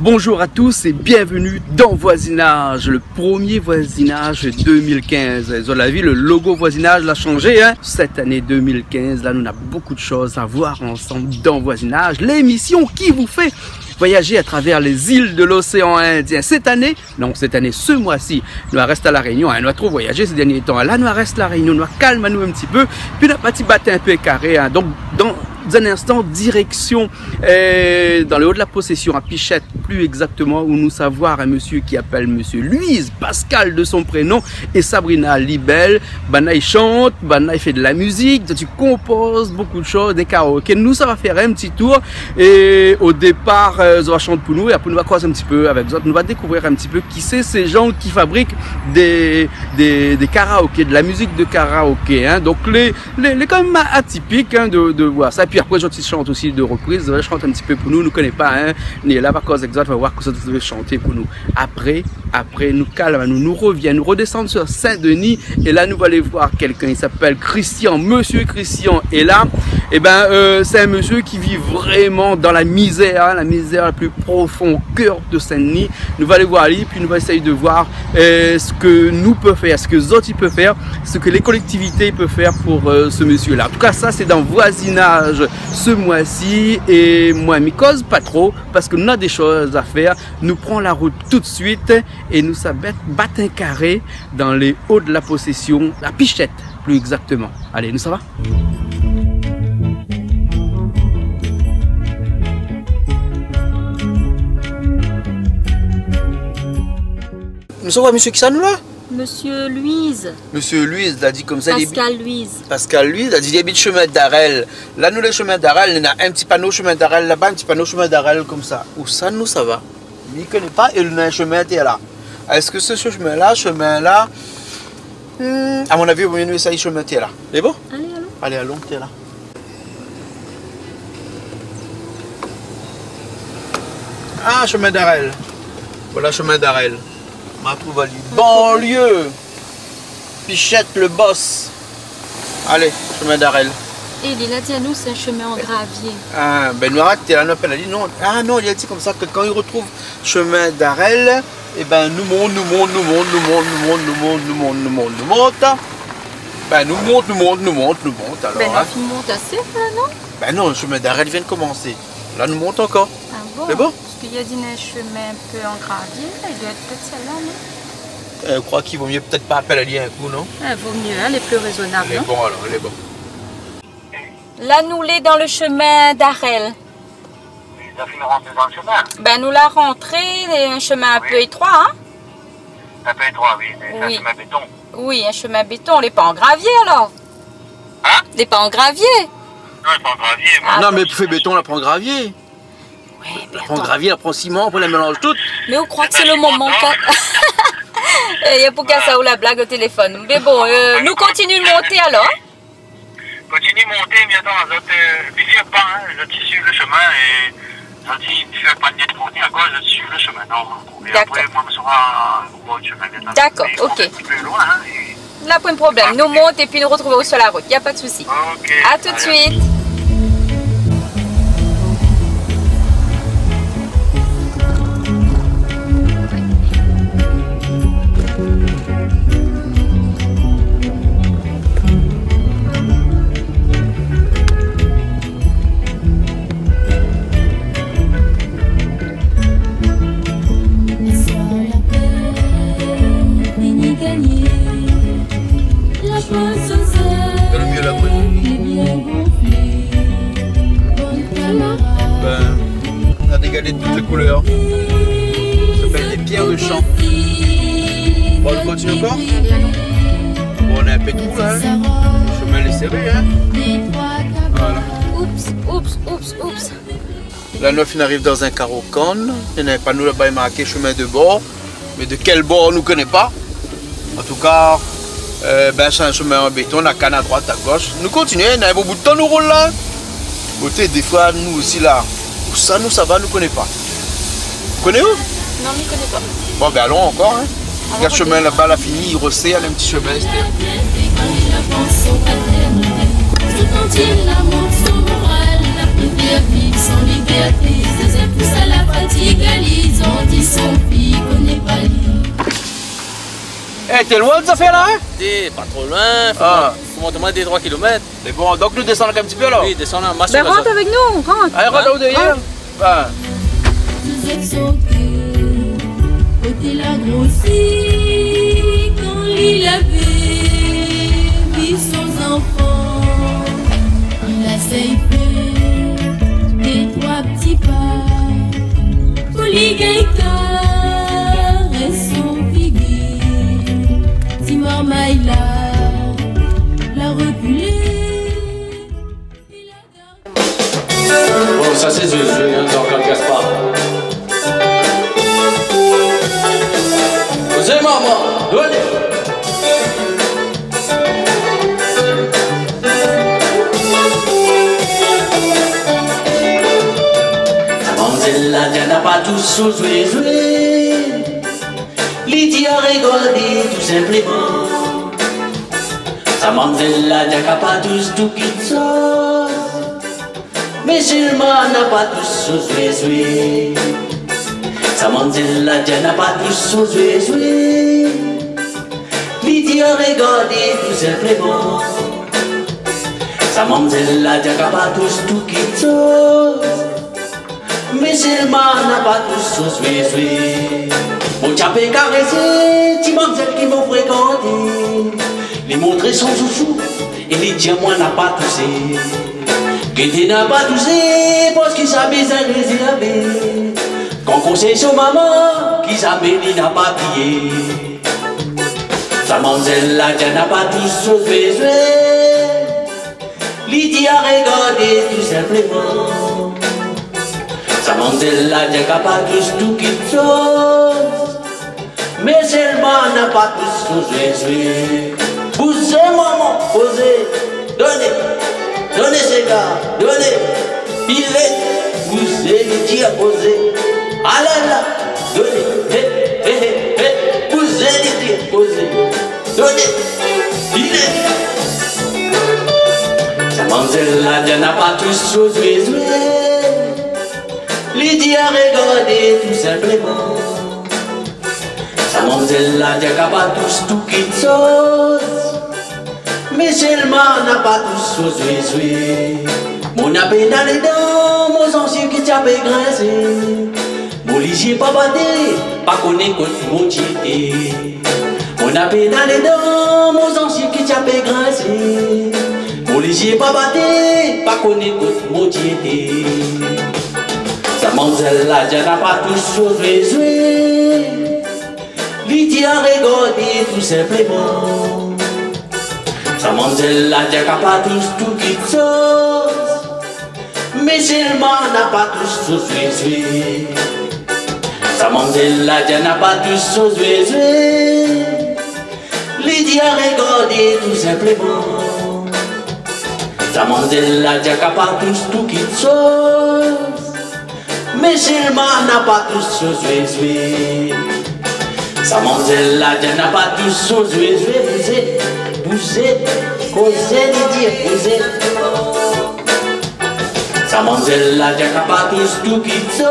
Bonjour à tous et bienvenue dans Voisinage, le premier voisinage 2015. Vous l'avez vu, le logo voisinage l'a changé. Cette année 2015, là, nous avons beaucoup de choses à voir ensemble dans Voisinage. L'émission qui vous fait voyager à travers les îles de l'océan Indien. Ce mois-ci, nous restons à La Réunion. Nous avons trop voyagé ces derniers temps. Là, nous restons à La Réunion, nous calmons un petit peu. Puis, nous avons petit battu un peu carré. Donc, dans un instant, direction dans le haut de la possession, à Pichette, plus exactement, où nous savoir un monsieur qui appelle monsieur Louise, Pascal de son prénom, et Sabrina Libel. Bana, il chante, Bana, il fait de la musique, tu composes beaucoup de choses, des karaokés. Nous, ça va faire un petit tour. Et au départ, ça va chanter pour nous, et après, nous va croiser un petit peu avec eux. Nous va découvrir un petit peu qui c'est ces gens qui fabriquent des karaokés, de la musique de karaoké. Donc, les quand même atypiques de voir ça. Et puis après, je chante aussi de reprises. Je chante un petit peu pour nous. Nous ne connaissons pas. Ni là, par cause exacte, on va voir que ça devait chanter pour nous. Après, nous calmons, nous reviennent, nous redescendons sur Saint-Denis. Et là, nous allons aller voir quelqu'un. Il s'appelle Christian, monsieur Christian. Et là, c'est un monsieur qui vit vraiment dans la misère la plus profonde au cœur de Saint-Denis. Nous allons aller voir lui, puis nous allons essayer de voir ce que nous pouvons faire, ce que Zoti peut faire, ce que les collectivités peuvent faire pour ce monsieur-là. En tout cas, ça, c'est dans Voisinage ce mois-ci. Et moi, je ne cause pas trop parce que nous avons des choses à faire. Nous prenons la route tout de suite et nous battons un carré dans les hauts de la possession, la Pichette, plus exactement. Allez, nous ça va? Nous sommes monsieur qui ça nous là? Monsieur Louise. Monsieur Louise, l'a dit comme ça. Pascal Louise. Pascal Louise, a dit il y a des chemins d'Arel. Là, nous, les chemins d'Arel, il y a un petit panneau chemin d'Arel là-bas, un petit panneau chemin d'Arel comme ça. Où ça, nous, ça va. Il ne connaît pas et il y a un chemin qui est là. Est-ce que ce chemin-là, à mon avis, il vaut mieux essayer chemin qui est là. C'est bon? Allez, allons. Allez, allons, t'es là. Ah, chemin d'Arel. Voilà, chemin d'Arel. Ma trouve à lui. Banlieue. Pichette, le boss. Allez, chemin d'Arel. Et il a dit à nous, c'est un chemin en gravier. Ah, ben nous arrête, t'es là, nous appelle, elle dit non. Ah non, il a dit comme ça que quand il retrouve chemin d'Arel, et ben nous monte. Ben nous monte. Alors, Ben la fille monte assez, là, non? Ben non, le chemin d'Arel vient de commencer. Là, nous monte encore. Ah bon? C'est bon? Parce qu'il y a dit un chemin un peu en gravier, il doit être peut-être celle-là, non? Je crois qu'il vaut mieux peut-être pas appeler à lui un coup, non? Ah, vaut mieux, elle est plus raisonnable. Elle est bon alors, elle est bon. Là, nous l'est dans le chemin d'Arel. Ils ont fini rentrer dans le chemin. Ben nous la rentrée, un chemin un peu étroit, hein? Un peu étroit, oui. C'est un Oui. chemin béton. Oui, un chemin béton, on n'est pas en gravier alors? Hein? On n'est pas en gravier? Non, c'est pas en gravier. Mais... Ah, non, bon. mais pour faire béton, la prend gravier. Oui, mais La prend attends. gravier, la prend ciment, après la mélange toute. Mais on croit que c'est le moment Il y a pour qu'à ça ou la blague au téléphone. Mais bon, nous continuons de monter alors. Continue de monter, mais attends, puis fais pas, je te suis le chemin et je te fais pas de net pour à gauche, je te suis le chemin. Non. Et après, moi, je serai au bord du chemin. D'accord, ok. Un petit peu loin, et... Là, pas de problème. Nous monte et puis nous retrouvons sur la route. Il n'y a pas de souci. Ok. À tout de suite. Donne mieux la brune. Ben, on a dégagé toutes les couleurs. Ça s'appelle des pierres de champ. Bon, on continue encore? Bon, on est un peu trop là. Le chemin est serré, Voilà. Oups. La neuf, il arrive dans un carreau-con. Il n'y a pas nous là-bas marqué chemin de bord. Mais de quel bord, on ne connaît pas. En tout cas, c'est un chemin en béton, la canne à droite, à gauche. Nous continuons, on a un beau bout de temps, nous roulons là. Côté, des fois, nous aussi là. Où ça, nous, ça va, nous ne connaissons pas. Vous connaissez où? Non, je ne connais pas. Bon, ben allons encore. Regarde le chemin là-bas, la fini, il resserre, il y a un petit chemin. Sans liberté, ses impulses à la pratique, t'es loin de ça fait là, hein? T'es pas trop loin, faut monter des 3 km. Mais bon, donc nous descendons un petit peu là. Oui, descendons un Ben rentre avec nous, rentre. Allez, rentre derrière. Vous êtes sautés, côté la grossi, quand il avait mis son enfant, il a saïfé des 3 petits pas, pour les gaïtas et son figuier, Timor Maïla l'a reculé. Bon, ça c'est Zoué, hein, donc le Gaspard. Osez maman, donnez. La Diane n'a pas tous joué, Lydie a rigolé tout simplement. Sa mamzelle la Diane n'a pas tous tout quitte. Mais Gilman n'a pas tous joué. Sa mamzelle la Diane n'a pas tous joué. Lydie a rigolé tout simplement. Sa mamzelle la Diane n'a pas tous tout quitte. Mais Gilman n'a pas tous joué. Mon chapé caressé, ti mamzelle qui m'ont fréquenté. Les montrer son chouchou et les dire moi n'a pas toussé. Guété n'a pas toussé parce qu'il savait un réservé. Quand conseille son maman, qui savait il n'a pas prié. Sa mamzelle la Diane n'a pas tous joué. Lydie a regardé tout simplement. Sa mamzelle la Diane n'a pas tous tout quitte. Mais seulement n'a pas tous joué. Poussez maman, posez, donnez ces gars, donnez, pilez, poussez les tirs, posez, ah là là, donnez, poussez les tirs, posez, donnez, pilez. Sa mamzelle la Diane n'a pas tous joué. Lydie a regardé tout simplement. Sa mamzelle la Diane n'a pas tous tout quitte. Mais seulement n'a pas tous joué. Mon appel dans les dents, mon ancien qui t'a grincé. Mon lisier pas batté, pas connaître contre mon tiété. Mon appel dans les dents, mon ancien qui t'a grincé. Mon lisier pas batté, pas connaître contre mon tiété. Sa mamzelle la Diane n'a pas tous joué. Lydie a regardé tout simplement. Sa mamzelle la Diane n'a pas tous tout quitte. Mais seulement n'a pas tous joué. Sa mamzelle la Diane n'a pas tous joué. Lydie a regardé tout simplement. Sa mamzelle la Diane n'a pas tous tout quitte. Mais seulement n'a pas tous joué. Sa mamzelle la Diane n'a pas tous joué. Bousez, causez, Lydie, bousez. Sa mamzelle la Diane n'a pas tous tout quitte.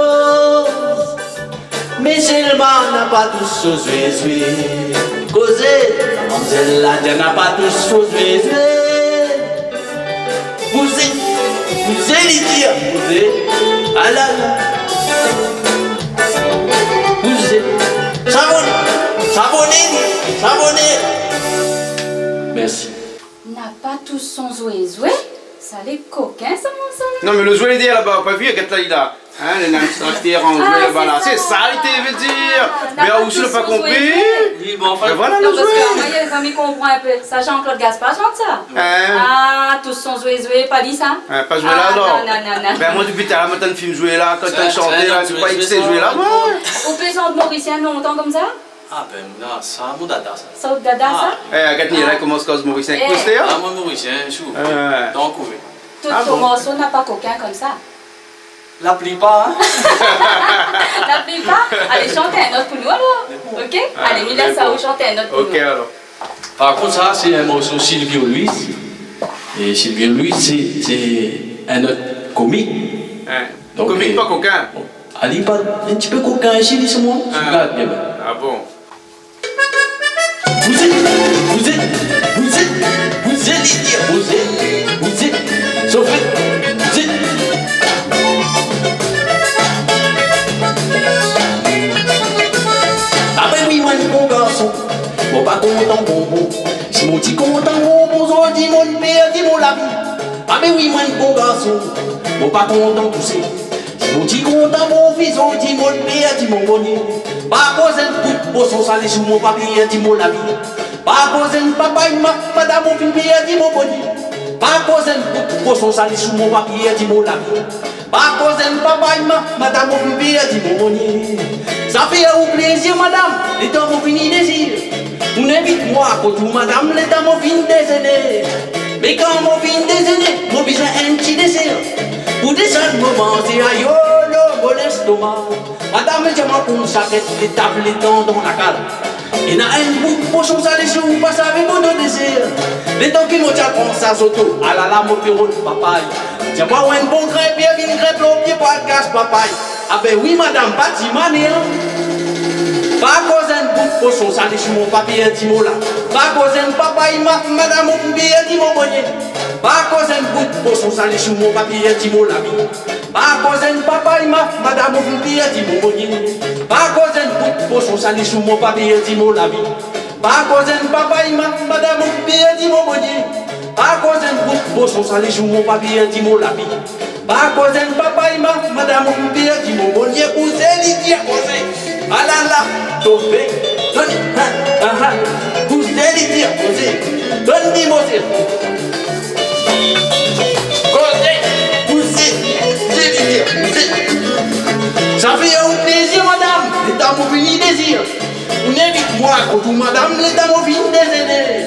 Mais seulement n'a pas tous joué. Causez, sa mamzelle la Diane n'a pas tous joué. Bousez, Lydie, bousez. Ah là là. Bousez. Savonnez. Merci. N'a pas tous son jouet. Ça les coquins, ça, mon sang. Non, mais le jouet idée là-bas, pas vu, regarde là, il a. Hein, les instructeurs en jouet là-bas là. C'est ça, il veut dire. Mais aussi, il n'a pas compris. Oui, bon, enfin. Voilà Non, le parce jouet. que moi, il a famille comprend un peu. Ça, Jean-Claude Gaspard chante ça. Ah, tous son jouet, pas dit ça. Pas jouer là, non. Non. Ben, moi, depuis tout à l'heure, maintenant, le film joué là, quand on chantait là, tu croyais que c'est joué là, moi. Au plaisant de Mauricien longtemps comme ça. Ah ben, non, ça, mon dada, ça. Ça, au dada, ça. Regarde, il commence cause Mauricien. Cousté, Ah, moi, Mauricien, chou. Donc, couvert. Tout ton morceau n'a pas coquin comme ça. La plupart, hein. La plupart. Allez, chantez un autre pour nous alors. Ok? Allez, Mila, ça ou chantez un autre pour nous. Ok, alors. Par contre, ça, c'est un morceau Sylvio Luis. Et Sylvio Luis, c'est un autre comique. Donc, comique pas coquin. Ali, pas un petit peu coquin ici, dis-moi. Ah bon. Vous êtes pas content tout c'est. Mon petit content mon fils, on dit mon père, dit mon bonnier. Pas cause un coup de poisson salé sur mon papier, dit mon ami. Pas cause un papa, madame mon fils, dit mon bonnier. Pas cause un coup de poisson salé sur mon papier, dit mon ami. Pas cause un papa, madame mon fils, dit mon bonnier. Ça fait un plaisir, madame, les temps vont finir désir. Vous n'invite-moi à côté, madame, les temps vont finir déjeuner. Mais quand mon fin déjeuner, mon besoin un petit désir. Pour descendre, moment, c'est aïe, mon estomac. Madame, j'ai ma pour ça, les tables, les dents dans la cale. Il y a un bout de poisson salé sur vous, passe avec mon désir. Les temps qui m'ont dit à prendre sa soto, à la lame au bureau de papaye. Tiens-moi un bon crêpe, une crêpe, l'eau, pied, pas de casse, papaye. Ah ben oui, madame, pas de manière. Pas cause un bout de poisson salé sur mon papier, dit mon là. Pas cause un papaye, madame, mon papier, dit mon bonnier. Pas cause un bout de poisson salé sur mon papier, dit mon ami. Pas cause un papaye, madame, mon papier, dit mon bonnier. Pas cause un bout de poisson salé sur mon papier, dit mon ami. Pas cause un papaye, madame, mon papier, dit mon bonnier. Pas cause un bout de poisson salé sur mon papier, dit mon ami. Pas cause un papaye, madame, mon papier, dit mon bonnier. Poussez les dieux, posez. Ah là là, tombé. Donnez, poussez les dieux, posez. Donnez-moi. Ça fait un plaisir, madame, les dames ont fini désir. Vous n'invite-moi quand tout, madame, les dames ont fini déjeuner.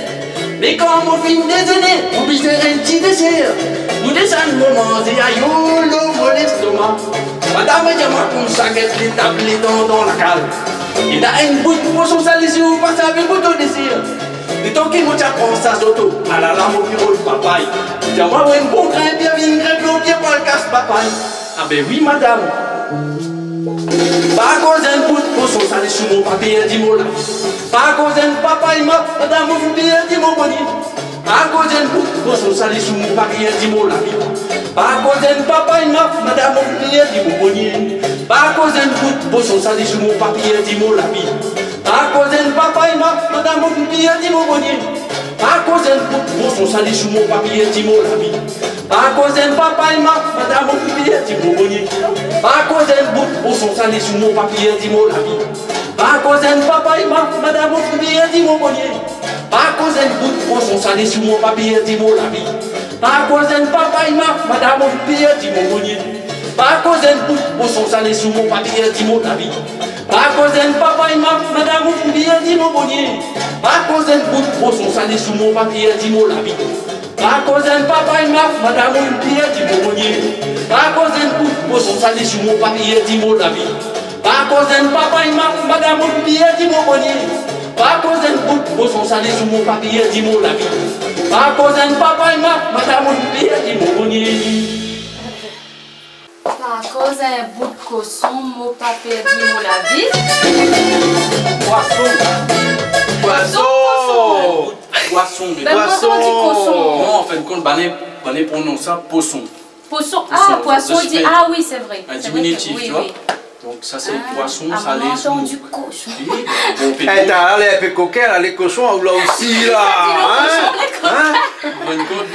Mais quand on finit déjeuner, vous brisez un petit dessert. Vous descendez mon manger à yolo, mon estomac. Madame, j'ai ma pour ça qu'elle les tape les dents dans la cale. Il a une bout de poisson salé si vous passez avec votre désir. Le temps qu'il m'a prend sa soto, à la lame au bureau de papaye. J'ai-moi un bon grain, bien une grain, l'eau, bien pas le casse papaye. Ah ben oui, madame. Pas cause un bout de poisson salé sur mon papier, dit mon là. Pas cause un papaye, madame, mon papier, dit mon bonnier. Pas cause un bout de poisson salé sur mon papier, dit mon là. Pas cause un papaye, madame, mon papier, dit mon bonnier. Pas cause un bout de poisson salé sur mon papier, dit mon là. Pas cause un papaye, madame, mon papier, dit mon bonnier. Pas cause un bout de poisson salé sur mon papier, dit mon là. Pas cause un papaye, madame, mon papier, dit mon bonnier. Pas cause un bout de poisson salé sur mon papier, dit mon là. Pas cause un papaye, madame, mon papier, dit mon bonnier. Pas cause un bout de poisson salé sur mon papier, dit mon là. Pas cause un papaye, madame, mon papier, dit mon bonnier. Pas cause un bout de poisson salé sur mon papier, dit mon là. Pas cause un papaye, madame, mon papier, dit mon bonnier. Pas cause un bout de poisson salé sur mon papier, dit mon là. Pas cause un papaye, madame, mon papier, dit mon bonnier. Pas cause un bout de poisson salé sur mon papier, dit mon là. Pas cause un papaye, madame, mon papier, dit mon bonnier. Pas cause un bout de poisson salé sur mon papier, dit mon là. Pas cause un papaye, madame, mon papier, dit mon bonnier. Pas cause un bout de cochon, mon papier, dit mon la vie. Poisson. Poisson. Poisson, mais Ben, poisson. moi, on dit cochon. non, en fin de compte, on prononce ça poisson. Poisson. Ah, poisson, dit. Ah oui, c'est vrai. Un C'est vrai que- diminutif, oui, tu vois. oui. Donc ça c'est Ah, poisson ah, salé maman, sous l'eau. du cochon. Oui, bon, Eh, t'as l'air un peu coquin là, les cochons, là aussi là. Dis le Hein? cochon, les cochons. Hein? en fin de compte,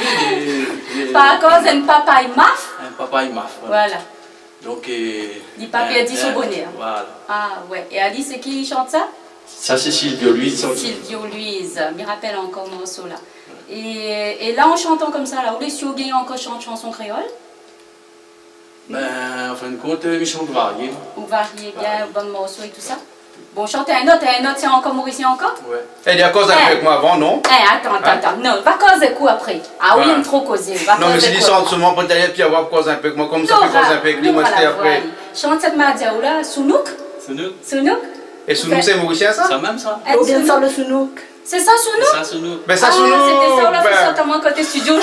oui, Pas cause un papaye maf. un papaye maf. Voilà. Donc, Du papier dit son bonnet. Voilà. Ah ouais. Et Ali, c'est qui chante ça? Ça c'est Sylvio Louise. Sylvio Louise. Me rappelle encore mon morceau là. Et là, en chantant comme ça, là, où les Siogués encore chantent chanson créole? Ben, en fin de compte, ils chantent variés. Ou varier bien, bon morceau et tout ça? Bon, chanter un autre, c'est encore Mauricien encore? Ouais. Elle dit à cause avec moi avant, non? Attends. Non, va causer quoi après? Ah oui, Ouais. il trop causer. Va Non, mais causer je dis quoi? ça seulement pour t'aller puis avoir cause un peu avec moi, comme ça fait cause un peu avec lui, moi c'était après. Chante cette madia ou là, Sounouk? C'est nous. Sounouk? Et sous nous, c'est mauricien ça? Ça même ça. Ou bien ça le Sounouk? C'est ça Sounouk? Ça c'est nous. Ben ça Ah, sous nous, c'était ça, là, ben, c'est ça, comment côté studio là.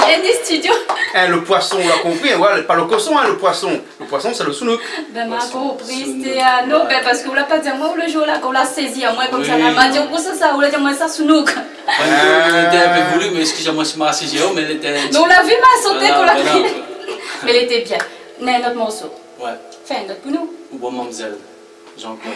Il y a des studios. hein, le poisson, on l'a compris, hein, voilà, pas le cochon, hein, le poisson. Le poisson, c'est le sounouk. Ben, ma Poisson, compris, Sounouk. c'était non, ben, parce qu'on l'a pas dit à moi, ou le jour là, qu'on l'a saisi à moi, comme ça, Oui. elle m'a dit, oh, c'est ça, ou l'a dit, moi, ça, Sounouk. Elle était un peu voulu, mais excusez-moi, c'est ma CGO, mais elle était. Mais on l'a vu, m'a sauté, Voilà, qu'on l'a voilà. pris. Mais elle était bien. Mais notre morceau. Ouais. Fais un autre pour nous. Ou bon Mamzelle. Jean-Claude.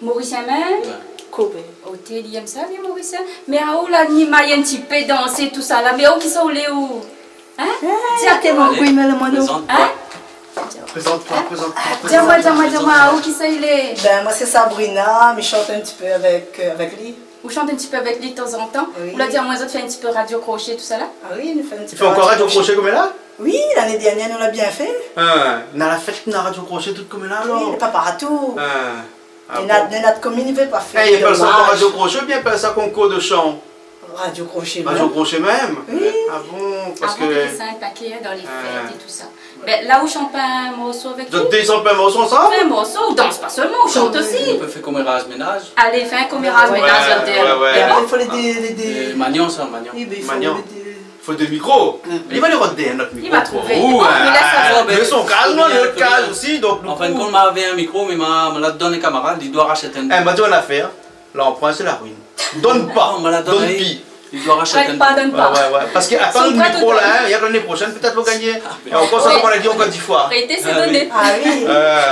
Mauricien même. Ouais. Kobe. Oh, t'es aime ça, bien Mauricien. Mais à où là, ni m'a un petit peu dansé, tout ça là. Mais où qui sont les où? Hein? Tiens, t'es beaucoup aimé le mono. Hein? Présente-toi. Dis-moi, où qui ça il est? Ben, moi c'est Sabrina, mais je chante un petit peu avec lui. Vous chantez un petit peu avec lui de temps en temps? Oui. Vous l'a dit à moi, autres fait un petit peu radio crochet, tout ça là? Ah oui, il nous fait un petit Tu peu. fais encore radio crochet comme là? Oui, l'année dernière, nous l'a bien fait. Dans la fête, dans la radio crochet, tout comme là, alors. Oui, le papa à tout. Ah, Et notre commune ne veut pas faire. il appelle ça encore radio crochet ou bien appelle ça concours de chant? Radio crochet. Radio crochet même? Oui. Ah bon? Parce Avant que. que ça un paquet dans les fêtes et tout ça. Ben, là où chante pas un morceau avec Vous vous? descendez pas un morceau ensemble? Fais un morceau, on danse pas seulement, on chante aussi. On peut faire comme un rase-ménage. Allez, fais un commérage Ouais, ménage là ouais. Il faut les Magnon, ça, Magnon. Oui, ben, il faut Magnon. les Faut deux micros. Il va les roder notre micro. Il va trouver. Ouh, Bon, il laisse ça. mais son calme, le calme aussi. Donc, En fin de compte, m'avait un micro, mais me l'a donné camarade, il doit racheter un. m'a dit on a affaire. Là, on prend, c'est la ruine. Donne pas. Non, on me l'a Donne donné. pis. Il doit racheter Prête un. pas, donne pas. Ouais. Parce qu'attends Son le prêt micro total. là, il y a l'année prochaine, peut-être vous gagnez. Et encore ça, Oui. comme on l'a dit encore 10 fois. Prêter, c'est Ah, donner. Ah oui.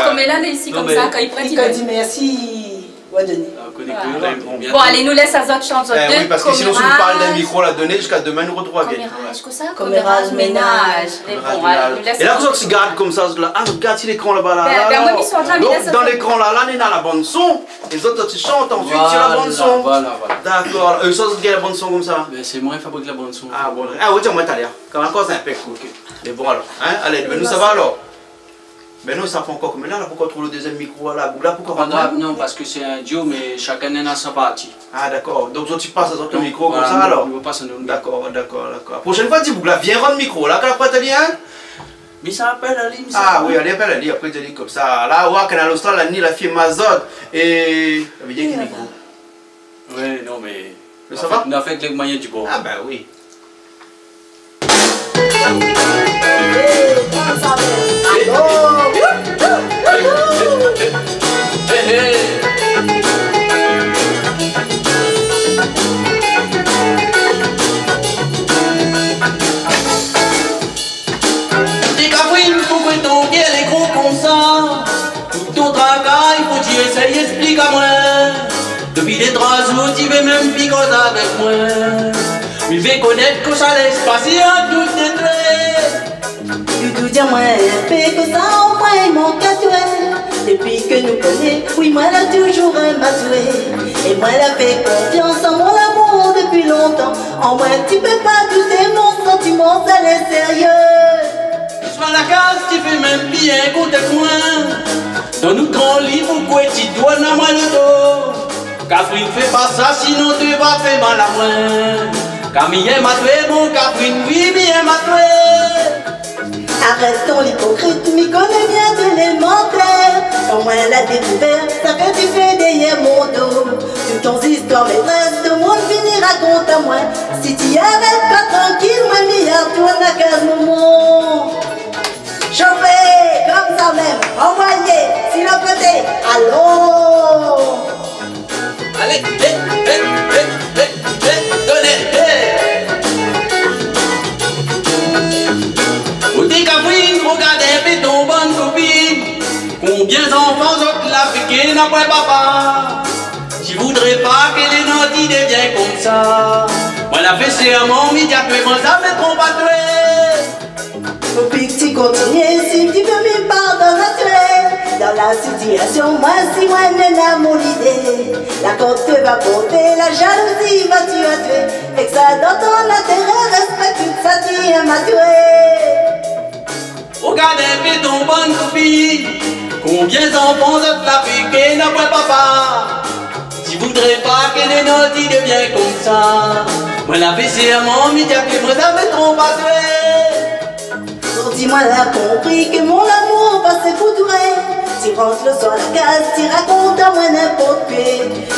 Comme elle est ici, Non, comme mais- ça, quand il prête, il Il a donne. dit merci. Ouais, Denis. On connaît Voilà. que eux, bien. Bon, allez, nous laisse à autres chanter. Oui, parce que sinon, si on parle d'un micro là donné, jusqu'à demain, nous retrouvons bien. Commérage, quoi ça? Commérage, ménage. Mais bon, allez, nous laisse. Et là, vous autres, regarde comme ça, là. Ah, regarde si l'écran là-bas là. Ben, moi, ils sont en train de Donc, laisser dans ça. l'écran là, on est dans la bande son. Les autres, tu chantes ensuite sur la bande son. Voilà. D'accord. Eux, ça, c'est la bande son comme ça. Mais c'est moi qui fabrique la bande son. Ah, bon. Ah, oui, tiens, moi, t'as l'air. Quand encore, c'est un peu cool. Mais bon, alors. Hein, allez, ben, nous, ça va alors. Ben, nous, ça fait encore comme là, pourquoi on trouve le deuxième micro là? Là, pourquoi on Ah, non, parce que c'est un duo, mais chacun est dans sa partie. Ah, d'accord. Donc, toi, tu passes à l'autre Donc, micro comme voilà, ça alors? on va passer dans le D'accord. Prochaine fois, dis-vous, là, viens rendre le micro là, quand la pointe, hein? Mais ça appelle Ali. Ah oui, allez, appelle Ali, après tu dis comme ça. Là, ouais, quand on a l'Austral, la nuit, la fille Mazot et. Ça veut dire qu'il micro. Oui, non, mais. Mais ça va? On a fait avec les moyens du bord. Ah, ben oui. Dis Gabriel, pourquoi ton pied est gros comme ça? Tout ton travail, faut-tu essayer, explique à moi. Depuis les 3 jours, tu veux même picoter avec moi. Il veut connaître que ça laisse passer à toutes les traits. Doudou, dis-moi un peu que ça, au moins, il manque à toi. Depuis que nous connaissons, oui, moi, elle a toujours un matoué. Et moi, elle a fait confiance en mon amour depuis longtemps. En moi, tu peux pas douter, mon sentiment, ça l'est sérieux. Sois la case, tu fais même bien compter moi. Dans notre grand lit, pourquoi tu dois dans moi le dos? Catherine, fais pas ça, sinon tu vas faire mal à moi. Camille m'a tué, mon Catherine, oui, bien m'a tué. Arrête ton hypocrite, m'y connais bien de l'élémentaire. Au moins la découverte, ça fait tu fais derrière mon dos. Toutes ton histoires maîtresse, tout le monde finira raconte à moi. Si tu arrêtes pas tranquille, moi m'y retourne à 15 moments. Chauffez, comme ça même, envoyez, si l'on côté, allons. Allez, donnez, Au Catherine, regardez ton bonne copine. Combien d'enfants autres la piqué n'a pas papa? Je voudrais pas que les nantis deviennent comme ça. Moi la fais serment, immédiatement ça me trompe à tuer. Faut plus que tu continues, si tu veux me pardonner. Dans la situation, moi si moi n'ai mon idée. La côte va porter, la jalousie va tuer. Et que ça dans ton intérêt, respecte toute sa vie m'a tué. Regardez ton bonne copine. Combien d'enfants autres la piqué n'a pas papa? Je voudrais pas que les nantis deviennent comme ça. Moi la fais serment, immédiatement ça me trompe à tuer. Dis-moi là compris que mon amour passait pour durer. Tu rentres le soir à la case, tu racontes à moi n'importe quoi.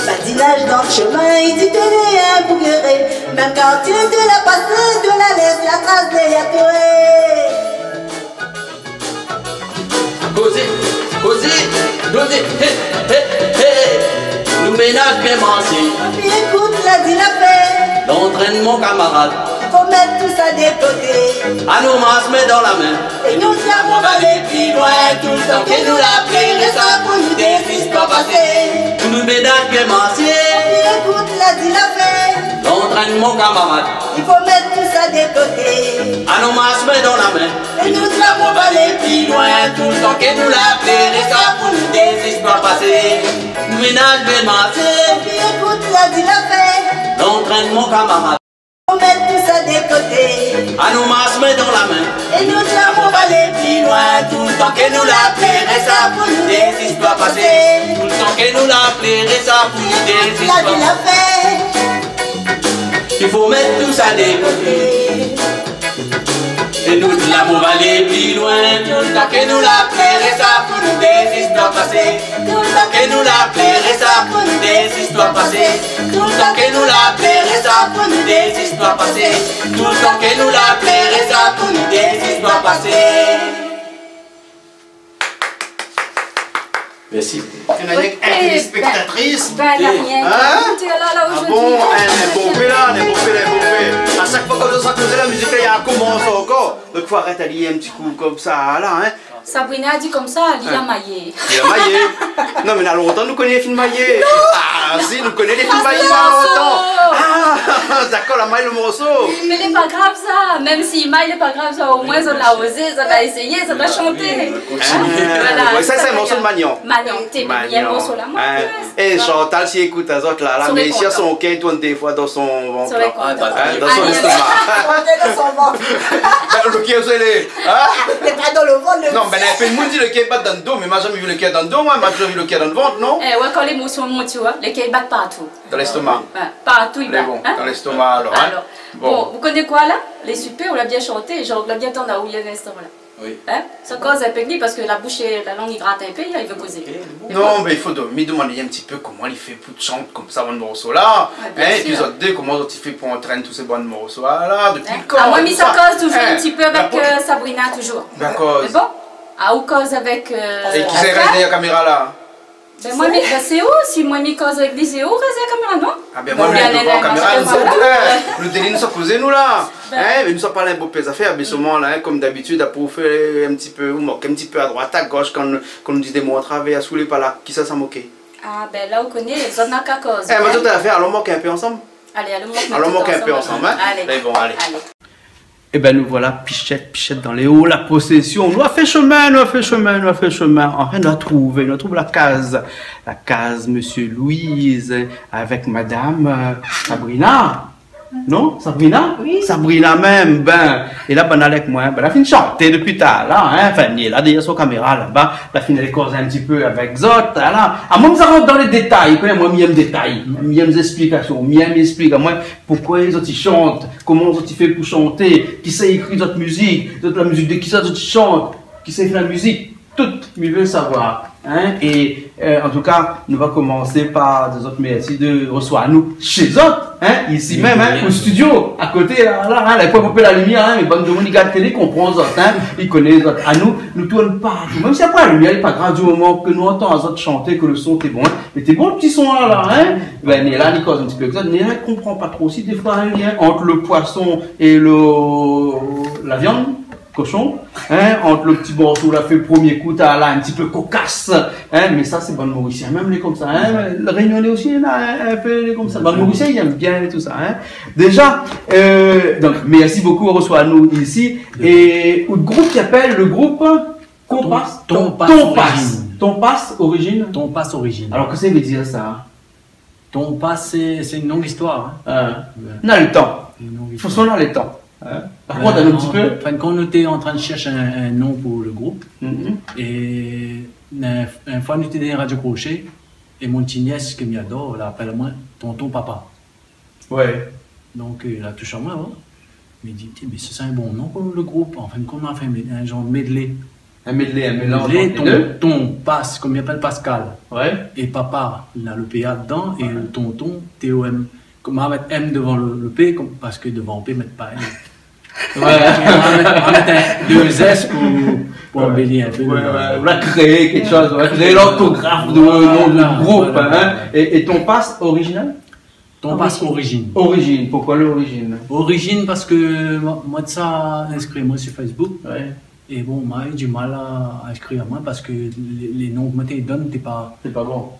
Patinage dans le chemin, et tu tenais un bougueret. Même quand tu te l'as passé, tu la laisses la trace derrière toi. Causez, nous ménage bien massé. Puis écoute, la dit la paix. L'entraînement camarade, Faut mettre tout ça de côté. à nos masses mais dans la main. Et nous savons aller plus loin tout le temps que nous la paix. Ça pour nous des fils pas passer. Nous ménage bien massé. Puis écoute, la dit la paix. l'entraîne mon camarade. Il faut mettre tout ça de côté. À nos masses main dans la main. Et nous devons On va aller plus loin, tout le temps que nous l'appelons. Et ça pour nous des histoires passées. Nous ménage bien massé. Et puis écoute, la vie la fait. L'entraîne mon camarade. Il faut mettre tout ça de côté. À nos masses main dans la main. Et nous devons aller plus loin. Tout le temps que nous l'appelons. Et ça pour nous des histoires passées. Tout le temps que nous l'appelons. Et ça pour nous des La histoires vie la passées. fait. Il faut mettre tout ça de côté. Et nous de l'amour va aller plus loin. Tout le temps que nous l'appelons. Et ça pour nous des histoires passées. Tout le temps que nous l'appelons. Et ça pour nous des histoires passées. Tout le temps que nous l'appelons. Et ça pour nous des histoires passées. Tout le temps que nous l'appelons. Et ça pour nous des histoires passées. Merci. Il y a une téléspectatrice. Ben, la mienne. Hein? Tu es là Ah aujourd'hui. bon, les bombés là, les bombés. À chaque fois qu'on doit causer la musique, il y a commence encore. Donc il faut arrêter à lier un petit coup comme ça, là, hein. Sabrina a dit comme ça, elle a maillé. Il a maillé. Non, mais il y a longtemps, nous connaissons les films maillés. Ah, si, nous connaissons les films maillés il y a longtemps. Ah, d'accord, la maille le morceau. Mais c'est pas grave ça, même si maille n'est pas grave ça, au moins ça l'a osé, ça l'a essayé, ça l'a chanté. Ouais, ça c'est un morceau de Magnon. Magnon, t'es bien un morceau là, moi. Et Chantal, si écoute les autres là, mais ici, son quai tourne des fois dans son ventre. Sur les comptes. Dans son estomac. On est dans son ventre. Le quai, vous allez. Mais pas dans le ventre. Non, ben, il fait dit le quai bat dans le dos, mais moi, j'ai jamais vu le quai dans le dos, moi, j'ai vu le quai dans le ventre, non? Eh ouais, quand l'émotion monte, tu vois, les quais battent partout. Dans l'estomac. Partout, ils Mais battent. bon, dans l'estomac alors. Alors, bon, vous connaissez quoi là? Les super, on l'a bien chanté, genre, on l'a bien entendu à où il y a l'instant là. Oui. Hein? Ça cause un peu parce que la bouche et la langue, il gratte un peu, il veut causer. Non, mais il faut me demander un petit peu comment il fait pour chanter comme ça, bon morceau là. Et puis, autres deux, comment il fait pour entraîner tous ces bons morceaux là, depuis quand? Ah, moi, mais ça cause toujours un petit peu avec Sabrina, toujours. D'accord. Mais bon, à où cause avec. Et qui s'est resté derrière la caméra là? Ben moi, c'est où? Si moi, mes cause avec lui, c'est où? Reste la caméra, non? Ah ben moi, je devant la caméra, le délire nous a causé nous là. Mais nous sommes pas là pour les affaires, mais seulement là, comme d'habitude, pour faire un petit peu, ou moquer un petit peu à droite, à gauche, quand on nous dit des mots à travers, à soulever par là, qui ça s'en moquer? Ah ben là, on connaît, ça n'a qu'à cause. Eh, mais tout à l'affaire, allons moquer un peu ensemble. Allez, allons moquer un peu ensemble, hein? Allez. Mais bon, allez. Et ben nous voilà, pichette dans les hauts, la possession. Nous a fait chemin. Enfin, nous a trouvé la case Monsieur Louise, avec Madame Sabrina. Non, Sabrina? Oui. Sabrina même, ben. Et là, ben, avec moi, ben, la fin de chanter depuis tard, là, hein. Enfin, elle est là, derrière son caméra, là-bas. La fin, elle cause un petit peu avec Zot, là. À moi, nous rentre dans les détails. Moi, j'aime les détails. J'aime les explications. J'aime expliquer à moi pourquoi les autres, ils chantent. Comment les autres, ils font pour chanter. Qui sait écrire d'autres musiques. La musique de qui ça, les autres, ils chantent. Qui sait faire la musique. Tout, je veux savoir. Hein? Et en tout cas, nous va commencer par des autres merci de recevoir nous chez autres, hein? Ici même, hein? Au studio, à côté, là, hein? Là, il faut un peu la lumière, hein? Mais bonne de mon gars de télé comprend les autres, hein? Ils connaissent les autres. À nous tournons partout. Même si après la lumière, il n'est pas grave du moment que nous entendons les autres chanter, que le son est bon, hein? Mais t'es bon le petit son là, hein? Ben, Néla, il cause un petit peu que ça. Néla, il comprend pas trop aussi des fois un lien entre le poisson et la viande. Cochon, hein, entre le petit morceau là fait le premier coup, t'as là un petit peu cocasse, hein, mais ça c'est bon Mauricien, même les comme ça, hein, le Réunionnais aussi là, un peu les comme ça, bon Mauricien il aime bien tout ça, hein. Déjà, donc merci beaucoup, on reçoit nous ici, et le groupe qui appelle le groupe Ton Passe Origine. Alors que ça veut dire ça? Ton Passe c'est une longue histoire, hein. On a le temps, il faut qu'on a le temps. Par contre, un petit peu. Quand on était en train de chercher un nom pour le groupe, et une fois on était dans Radio Crochet, et mon petit nièce que m'adore, elle appelle moi tonton papa. Ouais. Donc il a touché à moi, hein. Il m'a dit, mais c'est un bon nom pour le groupe. Enfin, on a fait un genre de medley. Un mélange. Ton passe, comme il appelle Pascal. Ouais. Et papa, il a le PA dedans, et le tonton, TOM. Comme on va mettre M devant le P, parce que devant P, mettre pas M. Ouais, on va mettre deux S pour embellir un peu. On va créer quelque chose, on va créer l'orthographe du nom du groupe. Hein. Et ton passe original? Ton passe origine. Origine, pourquoi l'origine? Origine parce que moi de ça inscrit moi sur Facebook. Ouais. Et bon, moi j'ai du mal à inscrire à moi parce que les noms que moi te donne, t'es pas bon.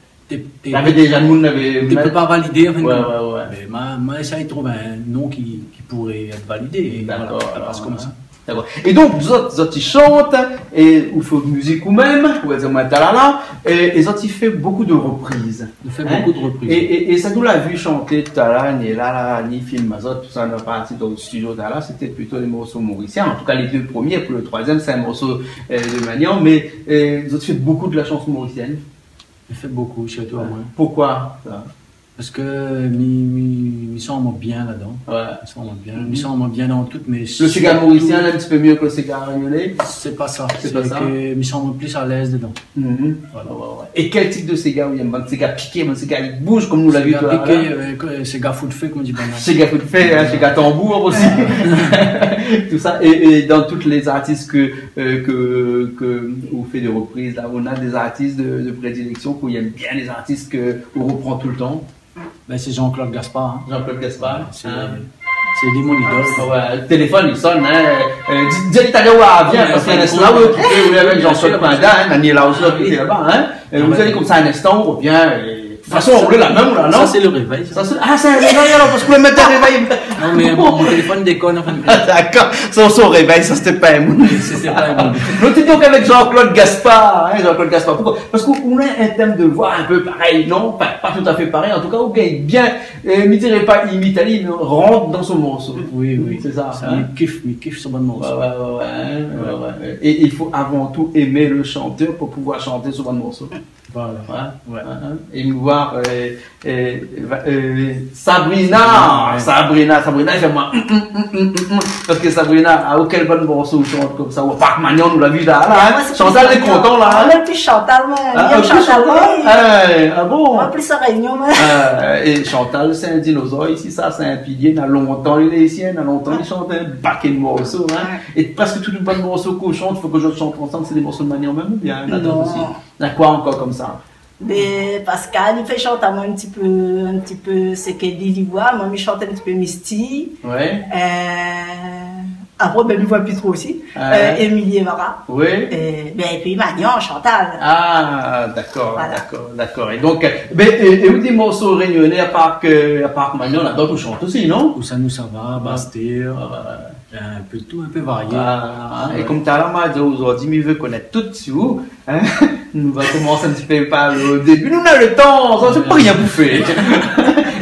Il avait déjà le monde avait. Tu peux pas valider. Enfin, ouais. Mais moi, essaye de trouver un nom qui pourrait être validé. D'accord. Voilà, ça passe comme ça. D'accord. Et donc, vous autres, ils chantent, et vous faites musique ou même, vous êtes là, et les autres, ils font beaucoup de reprises. Ils font beaucoup de reprises. Et ça nous l'a vu chanter tout à l'heure, ni là, ni film, tout ça, on a parti dans le studio là, c'était plutôt des morceaux mauriciens. En tout cas, les deux premiers, pour le troisième, c'est un morceau de Magnan, mais les autres font beaucoup de la chanson mauricienne. Ils font beaucoup, surtout à moi. Pourquoi ça? Parce que ils sont bien là-dedans. Ouais. Ils sont bien dans tout, mais... Le cigare mauricien est un petit peu mieux que le cigare réunionnais? C'est pas ça. C'est pas ça. Ils sont plus à l'aise dedans. Voilà. Et quel type de cigare? Il y a un cigare piqué, un cigare qui bouge, comme nous l'avons vu tout à l'heure. Cigare foot fait, comme on dit pas mal. Cigare foot fait, cigare tambour aussi. Tout ça. Et dans toutes les artistes que vous faites des reprises, là, on a des artistes de prédilection, qu'on aime bien les artistes qu'on reprend tout le temps. Ben, c'est Jean-Claude Gaspard. Hein. Jean-Claude Gaspard. C'est lui mon idole. Ouais, le téléphone il sonne, dis t'allez voir, viens, parce qu'il y a un instant, vous avez Jean-Claude Panda, Daniel Lausler qui était là-bas, vous allez comme ça un instant, on revient, de toute façon, on roule la même là, non? Ça, c'est le réveil. Ah, c'est un réveil alors, parce que le mettre un réveil. Non, mais mon téléphone déconne. D'accord, son réveil, ça c'était pas un mot. C'était pas un mot. L'autre est donc avec Jean-Claude Gaspard. Jean-Claude Gaspard, pourquoi? Parce qu'on a un thème de voix un peu pareil, non? Pas tout à fait pareil, en tout cas, on gagne bien, ne dirais pas imite Ali, mais rentre dans son morceau. Oui. C'est ça. Mais kiffe sur bon morceau. Ouais. Et il faut avant tout aimer le chanteur pour pouvoir chanter sur bon morceau. Voilà. Ouais. Et nous voir Sabrina, il fait moi parce que Sabrina a aucun bon morceau chante comme ça. Ou Parc Magnon nous l'a vu là. Chantal est content là. Même plus Chantal, Ah bon? En plus en réunion. Et Chantal c'est un dinosaure ici, ça c'est un pilier. Il y a longtemps il est ici, il y a longtemps il chante un paquet de morceaux. Et presque tous les bons morceaux qu'on chante, il faut que je chante ensemble, c'est des morceaux de Magnon même ou bien? Non. Il y a quoi encore comme ça? Mais Pascal, il fait chanter moi un petit peu ce qu'elle dit l'Ivoire. Moi, il chante un petit peu Misty. Ouais. Après, ben, il voit plus trop aussi. Émilie Evara. Oui. Et puis Magnan, Chantal. Ah, d'accord, Voilà. d'accord. Et donc, et où des morceaux réunionnais à part Magnon, là-dedans, tu chantes aussi, non? Où ça nous ça va, Bastille, un peu de tout, un peu varié. Et comme tu as dit aujourd'hui, il veut connaître tout sur vous. Nous va commencer un petit peu par le début. Nous, on a le temps, on ne peut rien bouffer.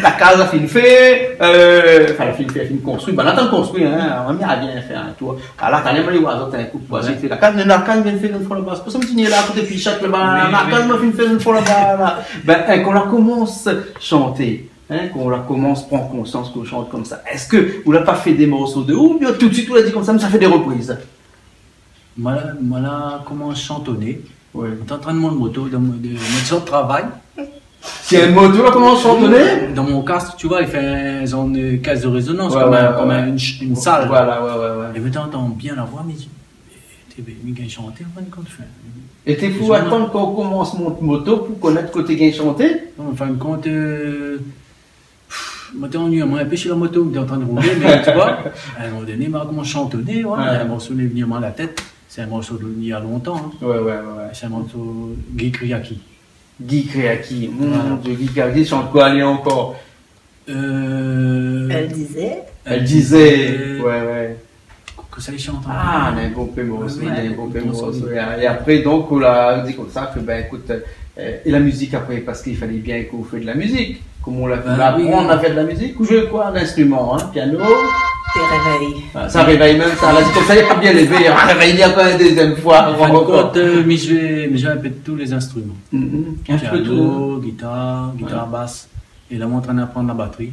La case a fini fait, enfin, la fini construit. Ben, là, t'as construit, hein. On a bien fait un tour. Alors, t'as les oiseaux, t'as un coup de poisson. La case vient de faire une fois là-bas. C'est pour ça que tu es là, à côté de Pichat, là-bas. La case m'a fait une fois là-bas. Ben, qu'on la commence à chanter. Qu'on la commence, prendre conscience qu'on chante comme ça. Est-ce que vous n'avez pas fait des morceaux de ouf, tout de suite, vous l'avez dit comme ça, mais ça fait des reprises? Moi, là, commence à chantonner. Ouais. On est en train de monter moto, de mettre de travail. C'est un moto, là, comment chantonner? Dans mon casque, tu vois, il fait une zone de caisse de résonance, Ouais, comme une salle. Voilà. Et puis, t'entends bien la voix, mais tu bien chanter, en fin de compte. Et t'es fou attendre qu'on commence mon moto pour connaître côté gain chanter? En fin de compte, moi, t'es ennuyé, moi, un peu sur la moto, t'es en train de rouler, mais tu vois, à un moment donné, moi, comment chantonner, un morceau n'est venu à la tête, c'est un morceau d'il y a longtemps. Hein. Ouais. C'est un morceau Guy Kriaki. Guy Kriaki, mon Dieu, Guy Kriaki chante quoi, allez encore? Elle disait. Ouais. Que ça, il chante. Ah, un bon peu morceau, Et après, donc, on l'a dit comme ça, que ben écoute, et la musique après, parce qu'il fallait bien qu'on fasse de la musique. Comment on l'a fait? On a fait de la musique ou jouer quoi? L'instrument, piano? Tes réveils. Ça réveille même, ça. Là, comme ça, il n'est pas bien levé. On réveille bien pas une deuxième fois. En fin de compte, mais je joue un peu de tous les instruments. Piano, guitare, basse. Et là, on est en train d'apprendre la batterie.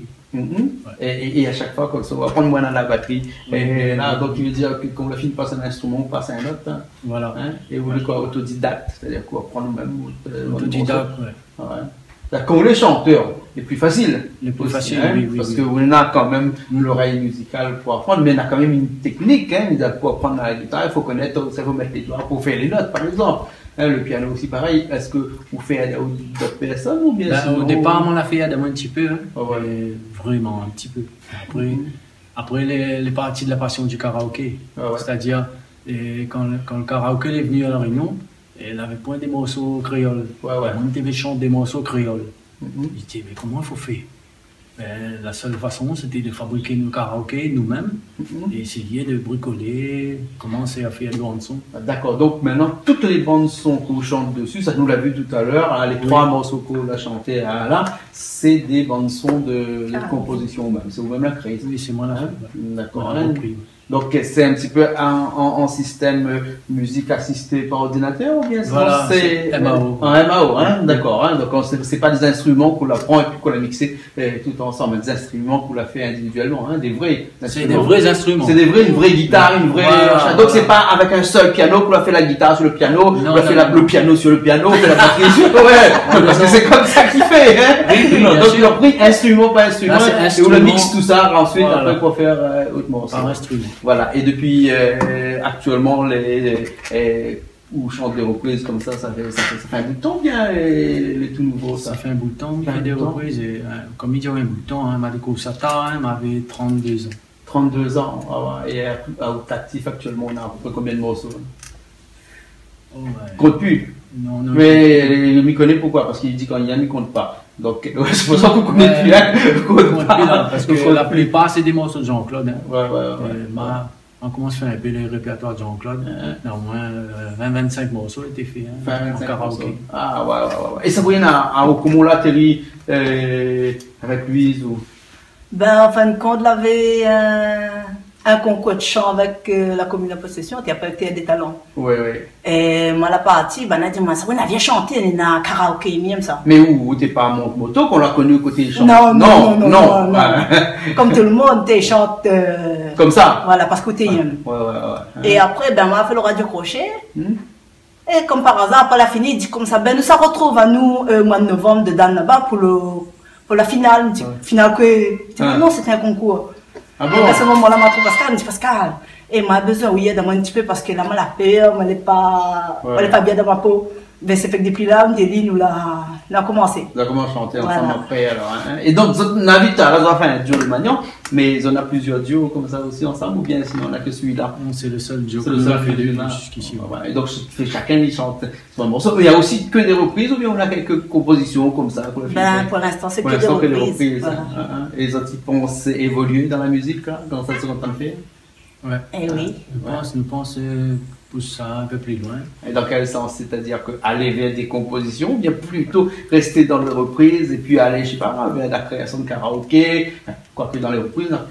Et à chaque fois, comme ça, on va prendre moins dans la batterie. Et là, donc, tu veux dire que quand on a fini de passer un instrument, on passe à un autre. Voilà. Et vous voulez quoi? Autodidacte, c'est-à-dire quoi? Prendre même. Autodidacte, ouais. Quand on est chanteur, c'est plus facile. Le plus facile, oui. Parce qu'on a quand même l'oreille musicale pour apprendre, mais on a quand même une technique. Pour apprendre la guitare, il faut connaître, il faut mettre les doigts pour faire les notes, par exemple. Le piano aussi pareil. Est-ce que vous faites d'autres personnes ou bien Au départ, on l'a fait un petit peu, ouais. Vraiment un petit peu. Après les parties de la passion du karaoké, c'est-à-dire quand le karaoké est venu à la Réunion, Et elle avait point des morceaux créoles. Ouais. On devait chanter des morceaux créoles. Je disais, mais comment il faut faire? Ben, la seule façon, c'était de fabriquer nos karaokés nous-mêmes et essayer de bricoler, commencer à faire des bandes son. D'accord, donc maintenant, toutes les bandes son qu'on chante dessus, ça nous l'a vu tout à l'heure, hein, les 3 morceaux qu'on a chantés là, c'est des bandes son de composition même. C'est vous-même la créé? Oui, c'est moi la D'accord. repris. Donc c'est un petit peu en système musique assistée par ordinateur ou bien voilà, c'est MAO. Un MAO, hein, d'accord. Hein, donc c'est pas des instruments qu'on la prend et puis qu'on la mixé tout ensemble, mais des instruments qu'on la fait individuellement, hein, des vrais. C'est des vrais instruments. C'est une vraie guitare, une vraie. Voilà, donc c'est pas avec un seul piano qu'on a fait la guitare sur le piano, qu'on a fait le piano sur le piano, on fait la batterie sur. Ouais, parce que c'est comme ça qu'il fait. Hein. Donc il a pris instrument par instrument et on le mixe tout ça ensuite après pour faire autrement. Par instrument. Voilà, et depuis actuellement, où chante des reprises comme ça fait un bout de temps bien, les tout nouveaux. Ça fait un bout de temps, il fait des reprises, et comme il dit un bout de temps, Madeko Sata m'avait 32 ans. 32 ans, et à actif actuellement, on a à peu près combien de morceaux? Oh, ouais. Compte plus. Non, mais il m'y connaît pourquoi? Parce qu'il dit quand il y a, il ne compte pas. Donc c'est pour ça qu'on ne connaît plus. Hein. Compte plus là, parce que la plupart c'est des morceaux de Jean-Claude. Hein. Ouais. On commence à faire un peu le répertoire de Jean-Claude. Au moins 20-25 morceaux étaient faits en karaoké. Ah ouais. Et ça vous y a comment l'a atterri avec Louise ou? Ben en fin de compte, il avait un concours de chant avec la commune de possession qui a pas été des talents. Oui. Et moi la partie, ben on a dit moi ça on a bien chanté, on a karaoké même ça. Mais où t'es pas à Moto qu'on l'a connu côté chant? Non. Comme tout le monde, t'es chante comme ça. Voilà, parce que t'es young. Ouais. Et après ben moi a fait le radio crochet. Et comme par hasard, après la finale, il dit comme ça, ben nous ça retrouve à nous mois de novembre de Dan là-bas pour la finale. Finale que non, c'était un concours. Ah bon? Et à ce moment-là, m'a trouvé Pascal, me dit Pascal, et m'a besoin oui d'avoir un petit peu parce que là, la peur, elle n'est pas bien dans ma peau. Mais c'est fait que depuis là, on dit nous l'a commencé. Vous avez commencé à chanter ensemble après alors. Hein? Et donc, on a vu là, on a fait un duo de Magnon, mais on a plusieurs duos comme ça aussi ensemble ou bien sinon on a que celui-là? C'est le seul duo que nous avons fait jusqu'ici. Et donc, chacun il chante un morceau. Il y a aussi que des reprises ou bien on a quelques compositions comme ça pour le film? Ben, pour l'instant, c'est que des reprises. Voilà. Et les autres, ils pensent évoluer dans la musique, là, dans ça, c'est en train de faire? Ouais. Et oui. Nous pensons pousser ça un peu plus loin. Et dans quel sens? C'est-à-dire aller vers des compositions, ou bien plutôt rester dans les reprises et puis aller, je sais pas, vers la création de karaoké, quoique dans les reprises, on a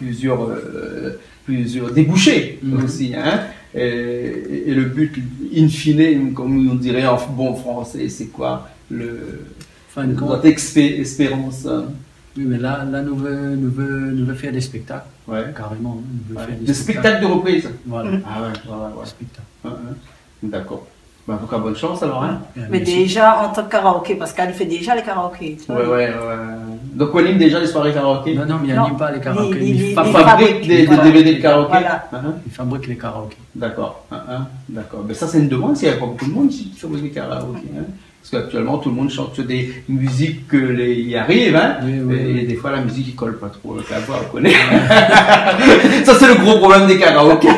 plusieurs débouchés aussi. Hein? Et le but, in fine, comme on dirait en bon français, c'est quoi? Notre espérance. Oui, mais là nous veut faire des spectacles. Ouais. Carrément. Des spectacles de reprise. Voilà. Ah ouais. Spectacle. D'accord. En tout cas, bonne chance alors. Hein. Mais déjà en tant que karaoké, parce qu'elle fait déjà les karaokés. Ouais. Donc on anime déjà les soirées karaoké? Non, mais il n'anime pas les karaokés. Il fabrique des DVD de karaoké. Voilà. Il fabrique les karaokés. D'accord. Mais ça, c'est une demande, s'il n'y a pas beaucoup de monde ici qui fabrique des karaokés. Parce qu'actuellement, tout le monde chante sur des musiques qui arrivent, hein. Et des fois, la musique, il colle pas trop. On connaît. Ça, c'est le gros problème des karaokés.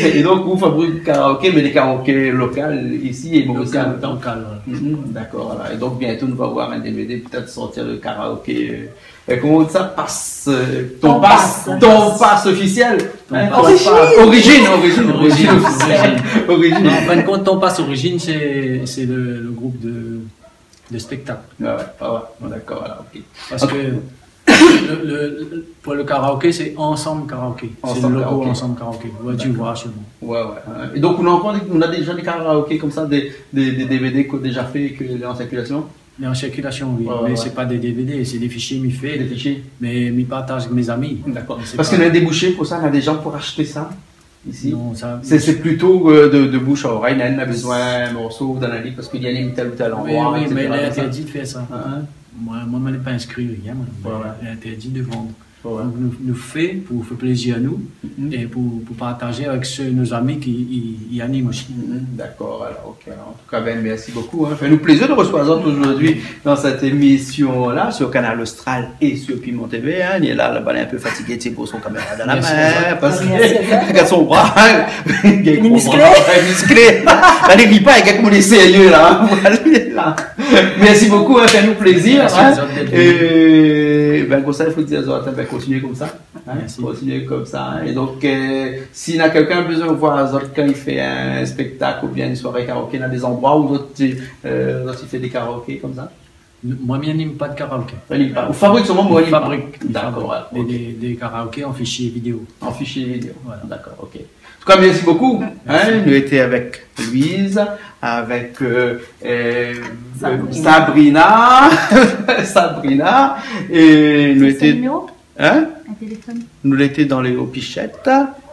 Et donc, vous fabriquez des karaokés, mais des karaokés locaux ici et aussi en même temps. D'accord, voilà. Et donc, bientôt, nous allons voir un DVD, peut-être sortir le karaoké. Comment ça passe? Ton passe officiel? Origine officielle. En fin de compte, ton passe origine, c'est le groupe de spectacle. Ouais, d'accord, voilà, ok. Parce que pour le karaoké, c'est Ensemble Karaoké. C'est le logo Ensemble Karaoké. Ouais, tu vois seulement. Ouais. Et donc, on a déjà des karaokés comme ça, des DVD qu'on a déjà fait et que les en circulation? Mais en circulation, oui. Mais c'est pas des DVD, c'est des fichiers m'y fait. Des fichiers. Mais m'y partage avec mes amis. D'accord. Parce qu'on a des débouchés pour ça, on a des gens pour acheter ça ici. Non, ça. C'est plutôt de bouche à oreille. On a besoin d'un morceau dans la livre parce qu'il y a une tel ou tel endroit. Oui, mais il est interdit de faire ça. Moi, je n'ai pas inscrit rien. Il est interdit de vendre. Ouais. Nous fait pour faire plaisir à nous et pour partager avec nos amis qui y animent aussi. D'accord, alors, ok. En tout cas, ben, merci beaucoup. Hein. Fait-nous plaisir de recevoir aujourd'hui dans cette émission-là sur Canal Austral et sur Piment TV. Hein. Il est là, il est un peu fatigué pour son caméra dans la main parce qu'il a son bras. Il est musclé. Il ne rit pas, il est sérieux là. Merci beaucoup, hein. Fait-nous plaisir. Hein. Et ben, comme ça, il faut dire continuer comme ça. Hein? Continuer comme ça. Hein? Et donc, s'il y a quelqu'un qui a besoin de voir quand il fait un spectacle ou bien une soirée karaoké dans des endroits où d'autres il fait des karaokés comme ça. Moi, je n'anime pas de karaoké. Ou fabrique seulement moi, fabrique. D'accord. Des karaokés en fichier vidéo. En fichier vidéo. Voilà. D'accord, ok. En tout cas, merci beaucoup. Hein? Nous étions avec Louise, avec Sabrina, et nous étions. Hein? Un téléphone. Nous l'étions dans les Hauts-Pichettes,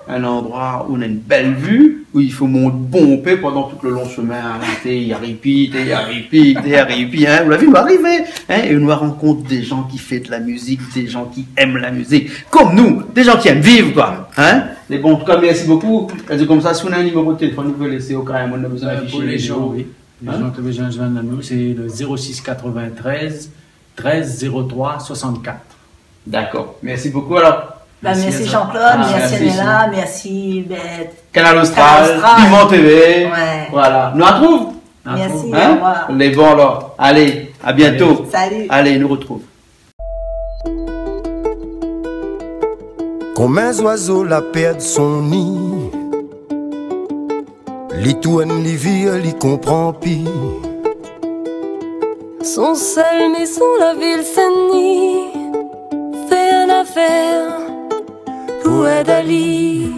un endroit où on a une belle vue, où il faut monter pendant tout le long chemin. Il y a repeat, hein? Vous l'avez vu, nous arriver, hein? Et nous rencontre des gens qui font de la musique, des gens qui aiment la musique, comme nous, des gens qui aiment vivre, quoi. Hein? Mais bon, en tout cas, merci beaucoup. C'est comme ça, si on a un numéro de téléphone, nous pouvons laisser au cas où on a besoin d'afficher pour les gens, oui. Les gens qui ont besoin de joindre à nous, c'est le 06 93 13 03 64. D'accord. Merci beaucoup alors. Merci Jean-Claude, merci Néla, merci Canal Austral, Piment TV. Ouais. Voilà. Nous retrouvons. Merci. Hein? Au revoir. On est bon alors. Allez, à bientôt. Salut. Allez, nous retrouve. Comme un oiseau la perd son nid, li tourne, li vire, li comprend pis. Son seul maison, la ville Saint-Denis, fait une affaire pour Adali.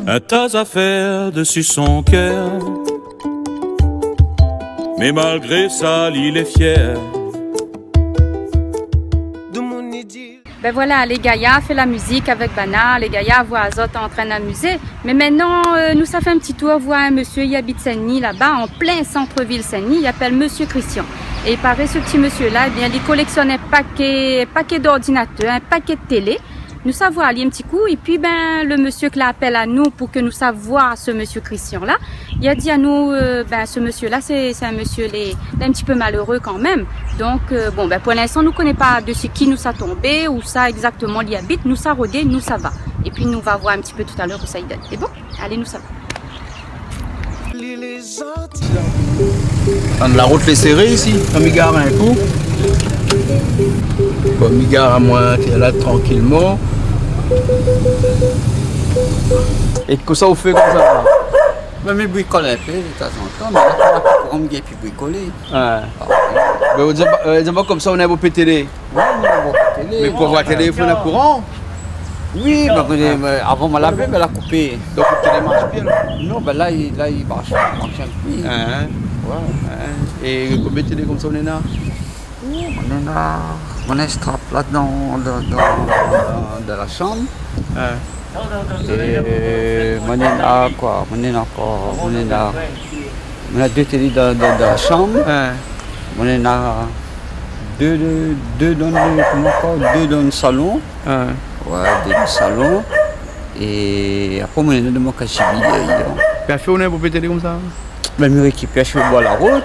Un tas à faire dessus son cœur, mais malgré ça, il est fier. Ben voilà, les Gaïa fait la musique avec Bana, les Gaïa voient Azot en train d'amuser. Mais maintenant, nous ça fait un petit tour voir un monsieur, il habite Saint-Denis, là-bas, en plein centre-ville Saint-Denis, il appelle Monsieur Christian. Et il paraît ce petit monsieur-là, eh bien, il collectionne un paquet d'ordinateurs, un paquet de télé. Nous savons aller un petit coup, et puis ben le monsieur qui l'appelle à nous pour que nous sachions voir ce monsieur Christian-là, il a dit à nous, ben ce monsieur-là, c'est un monsieur un petit peu malheureux quand même. Donc, bon, ben pour l'instant, nous ne connaissons pas de qui nous a tombé, où ça exactement il habite, nous ça rodé, nous ça va. Et puis nous va voir un petit peu tout à l'heure où ça y donne. C'est bon? Allez, nous ça va. La route est serrée ici, on m'y gare un coup. Bon, m'y gare à moi, tu es là tranquillement. Et que ça vous fait comme ça? Mais je bricole un peu de temps en temps, mais là, on me dit bricoler. Ouais. Mais vous dites pas comme ça, on a beau télé. Oui, on a beau télé. Mais pour voir la télé, il faut un courant. Oui, mais avant de me laver, elle a coupé. Donc la télé marche bien là? Non, ben là, il marche un peu. Et combien de télé comme ça on est là? On a un strap là dans la chambre. Et on a quoi? On a deux télés dans la chambre. On a deux dans le salon. Ouais, deux salons. Et après, on a de mon cachibi. Puis après, on a pour télé comme ça? Ben, je récupère, je bois la route.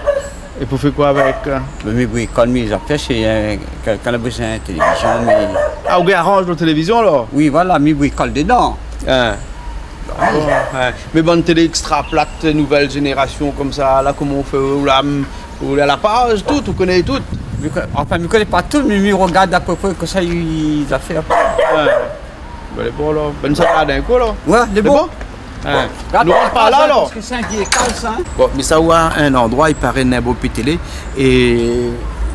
Et pour faire quoi avec? Mais oui, quand mes affaires, quand on a besoin de télévision. Mais... Ah, vous arrangez la télévision alors? Oui, voilà, mais oui, quand dedans. Mais bonne télé extra plate, nouvelle génération comme ça, là, comment on fait? Ou à la page, tout, on connaît tout. Enfin, je ne connais pas tout, mais je regarde à peu près que ça, ils ont fait. Ben, les bons là. Ben, ça va d'un coup là. Ouais, les bons. Nous rentre pas là alors. Parce que c'est un qui est calce, hein. Bon, mais ça va un endroit, il paraît un beau télé. Et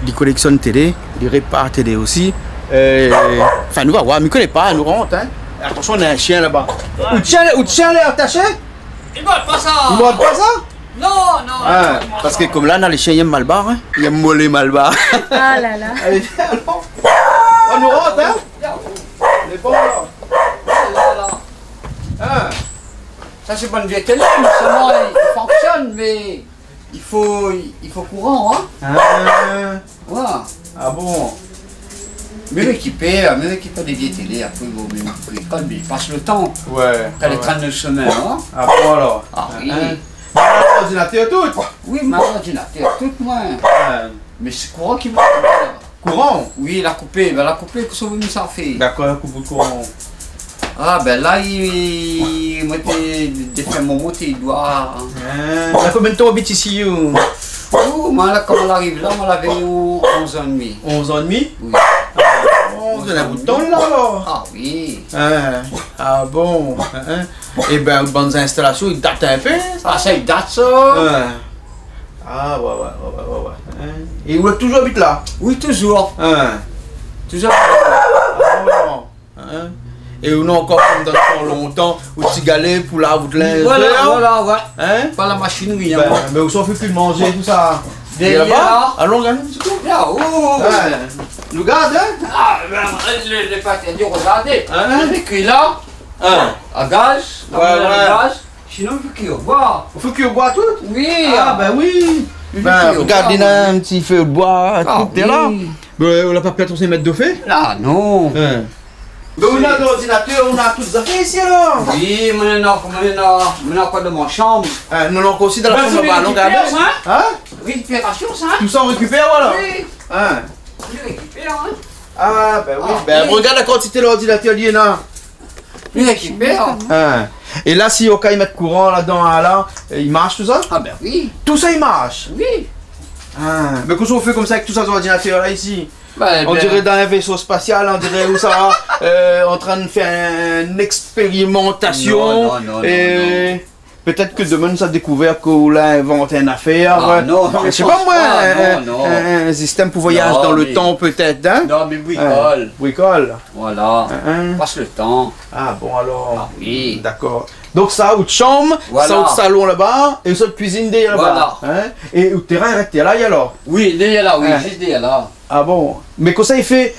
il collectionne télé, il répare télé aussi. Enfin, nous va voir, mais il ne connaît pas, nous rentre. Hein. Attention, on a un chien là-bas. Où le chien est attaché? Il ne monte pas ça. Il ne monte pas ça? Non. Parce que comme là, les chiens ils aiment Malbar, hein. Ils aiment mollet Malbar. Ah là là. Allez, viens alors. On nous rentre, hein. Les bons là. Ça c'est pas une vieille télé, mais seulement il fonctionne, mais il faut courant, hein. Ouais. Ouais. Ah bon. Même équipé des vieilles télé, après vous l'école, mais il passe le temps. Ouais. Quand les trains de chemin, hein. Ah bon alors. Ah oui. L'ordinateur tout. Oui, ma ordinateur, tout moi. Mais c'est courant qui va. Courant? Oui, la coupée, que ça vous ça fait. D'accord, la coupe de courant. Ah ben là, il m'a fait mon mot, il doit. Il y a combien de temps habite ici? Oh, moi là, quand on arrive là, on l'avait au 11 ans et demi. 11 ans et demi? Oui. On a un bout de temps là alors. Ah oui. Ah bon. Et ben, bonnes installations, ils datent un peu. Ah ça, il date ça. Ah ouais. Et vous toujours habite là? Oui, toujours. Toujours. Et vous n'avez encore comme dans longtemps, vous petit galet pour la vous de linge. Voilà, ouais. Hein? Pas la machine, oui. Mais vous s'en fait plus de manger, tout ça. Derrière là. Allons, regardez, c'est tout. Là-haut. Nous garde, hein? Ah, ben, les pâtes, dit, regardez. Les cuits là. À gaz. Gaz. Sinon, il faut qu'il boit. Il faut qu'il boit tout? Oui. Ah, ben oui. Ben, regardez là, un petit feu de bois, tout est là. Ben, on n'a pas pu attention de mettre de feu? Là, non. Mais on a l'ordinateur, on a toutes les affaires ici alors? Oui, maintenant quoi de ma chambre? Nous l'avons aussi dans la chambre là-bas, non? Hein? Récupération, ça? Tout ça on récupère, voilà? Oui. Je récupère, hein? Ah, ben oui. Ben, regarde la quantité de l'ordinateur lié là. Je récupère. Et là, si au cas ils mettent courant là-dedans, là, il marche tout ça? Ah, ben oui. Tout ça il marche? Oui. Mais qu'est-ce qu'on fait comme ça avec tout ça, ordinateur là ici? Ben, on dirait dans un vaisseau spatial, on dirait où ça, en train de faire une expérimentation. Non. Peut-être que demain nous a découvert qu'on a inventé une affaire. Ah, non, je sais pas moi, un système pour voyage dans le temps peut-être. Hein? Non, mais bricole. Bricole. Voilà. Passe le temps. Ah bon alors. Ah oui. D'accord. Donc ça, ou de chambre, ça, ou de salon là-bas, et ça, de cuisine derrière là-bas. Voilà. Et au terrain, il là, alors? Oui, derrière là, oui, juste derrière là. Ah bon? Mais quand ça, il fait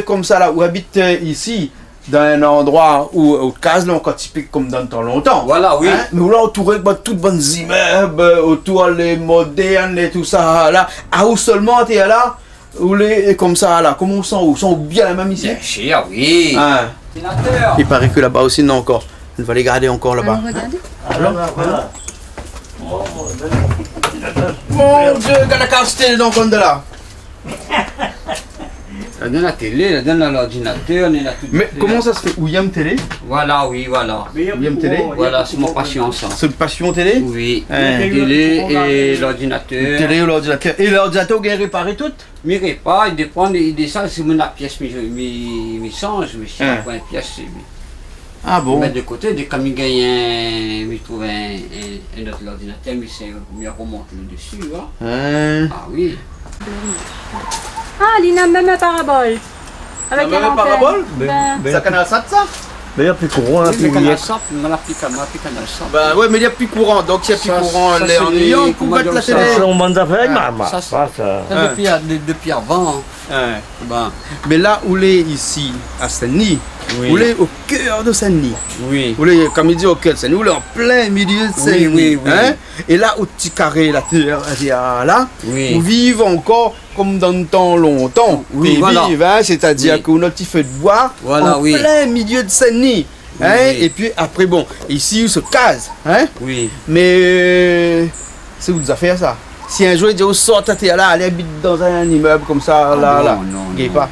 comme ça là, où habite ici, dans un endroit où au case là, encore typique comme dans le temps longtemps. Voilà, oui. Mais où là, entouré de toutes bonnes immeubles, autour les modernes et tout ça là. Ah, où seulement t'es là? Ou les comme ça là, comment on sent? Où sont bien la même ici? Bien sûr, oui. Il paraît que là-bas aussi, non encore. On va les garder encore là-bas. Alors, voilà. Mon Dieu, regarde la quantité dans le compte de là. Dans la télé, dans l'ordinateur, on est là tout. Mais comment ça se fait? William Télé? Voilà, oui, voilà. William Télé? Voilà, c'est mon passion ça. C'est une passion télé? Oui. Télé et l'ordinateur. Télé ou l'ordinateur. Et l'ordinateur, vous avez réparé tout? Je répare, il dépend de ça, c'est mon pièce, mais change, mais si on prend une pièce, ah bon? Mais de côté, dès qu'il gagne, il trouve un autre ordinateur, mais c'est mieux remonter le dessus, hein? Ah oui. Ah, il a même un parabole. Avec même un parabole? Ça canal ça? Mais il n'y a plus courant, il y a plus canal. Bah ouais, mais il n'y a plus courant, donc il n'y a plus courant, les ennuyants pour mettre la télé. C'est une bonne affaire, maman. Ça, depuis avant. Bon. Mais là où il est ici, à Saint-Denis, où il est au cœur de Saint-Denis. Oui. Où il est, comme il dit, au cœur de Saint-Denis, où il est en plein milieu de Saint-Denis. Oui. Hein? Et là, au petit carré, là, là, où vivent encore comme dans le temps longtemps. Oui, voilà. Vivent, hein? C'est-à-dire qu'on a un petit feu de bois en plein milieu de Saint-Denis. Hein? Et puis après, bon, ici, où se case. Hein? Oui. Mais c'est où des affaires ça? Si un jour il dit on sort à là, allez habite dans un immeuble comme ça, là, non, pas.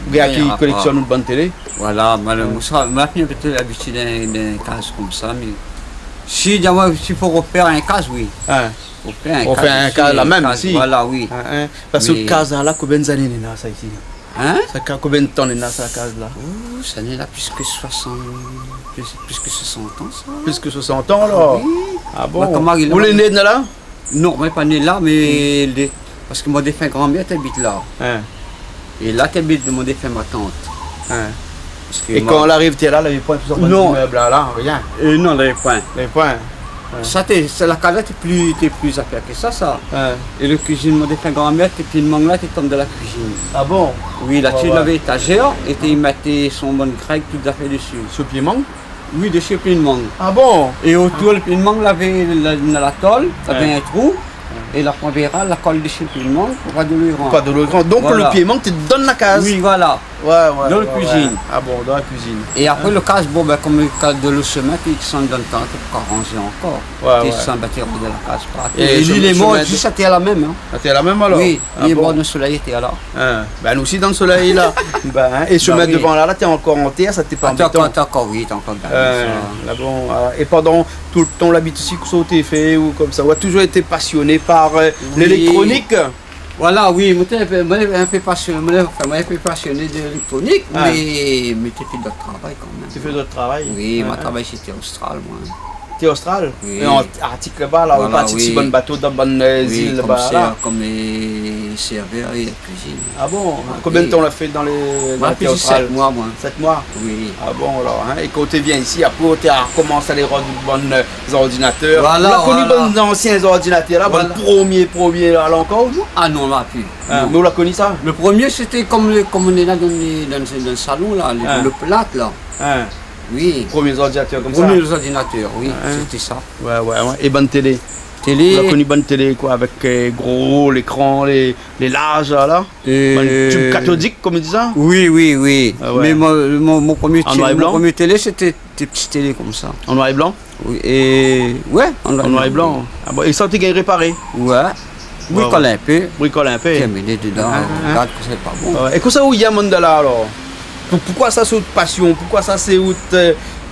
Vous avez qui collectionne une bonne télé? Voilà, malheureusement, moi j'ai peut-être l'habitude d'un cas comme ça, mais si il faut refaire un cas, oui. On fait un cas là même ici. Voilà, oui. Parce que le cas là, combien d'années n'est là ça ici? Hein? Ça combien de temps n'est là ça case là? Oh, ça n'est là plus que 60 ans ça. Plus que 60 ans là? Oui. Ah bon? Vous l'êtes né là? Non, mais pas né là, mais parce que mon défunt grand-mère habite là. Et là, tu habites de mon défunt ma tante. Et quand on arrive, tu es là, il n'y avait pas tout ça d'immeuble là, rien? Non, il n'y avait pas. Ça, la casette est plus à faire que ça. Et la cuisine, mon défunt grand-mère, et puis le mangue là, tu tombes de la cuisine. Ah bon? Oui, là-dessus, il avait étagère, et il mettait son bon grec, tout à fait dessus. Sur pied mangue? Oui, dessus, plein de mangue. Ah bon? Et autour, le pied de mangue, il avait la tôle, il avait un trou. Et la première, la colle de supplément pour pas de le grand. Pas de le grand. Donc Voilà. le pied manque, tu donnes la case. Oui, voilà. Ouais, Dans la cuisine. Ouais. Ah bon, dans la cuisine. Et après le casse, bon, ben, comme le cas de le chemin, puis ils sont dans le temps pour ranger encore. Ouais, Ils ouais. sont battus de la case. Et Et lui, il est mort, chemin de- juste c'était à la même. Hein. Ah, t'es la même alors? Oui, Ah il est bon. mort, le soleil était là. Hein. Ben nous aussi dans le soleil là. Ben, hein. Et chemin oui. devant là, t'es encore en terre, ça t'est pas en T'es béton. encore, oui, t'es encore gardé ça. Là, bon, et pendant tout le temps, l'habitude aussi que ça a été fait ou comme ça, on a toujours été passionné par l'électronique. Voilà, oui, moi j'étais un peu passionné, de l'électronique, Ah. mais j'ai fait d'autres travail quand même. Tu fais d'autres travail? Oui, Ouais, mon ouais. travail c'était austral, moi. T'es austral? Oui. Et en Arctique là-bas, là, on Voilà, pratique si bon bateau dans bonne Oui, île comme là-bas. là. comme les serveurs et la cuisine. Ah bon? Combien de temps on l'a fait dans les Moi, dans plus le de 7 mois, moi. 7 mois? Oui. Ah bon alors, hein? Et quand tu viens ici, après tu as commencé à aller rendre de bons ordinateurs. Voilà, on a connu voilà. bons anciens ordinateurs là, Voilà. bon premier là encore? Ah non, là plus. Hein, Non. mais on l'a connu ça? Le premier c'était comme on est là dans le salon, là, Hein. le plat là. Hein? Oui. Premiers ordinateurs comme ça? Premiers ordinateurs, oui, Hein. c'était ça. Ouais, ouais, ouais. Et bonne télé? Télé. On a connu bonne télé quoi, avec gros, l'écran, les larges là. Et- Tube cathodique comme ils disent ça? Oui, oui, oui. Ah ouais. Mais mon premier En noir et blanc? mon premier télé, c'était des petites télés comme ça. En noir et blanc? Oui, et ouais, En noir et blanc. Ah bon, et ça t'es gagné réparé? Ouais. Bricole un peu. Bricole un peu. Tiens, mais dedans, regarde que c'est pas bon. Et comment ça où il y a Mandala alors? Pourquoi ça c'est autre passion? Pourquoi ça c'est autre,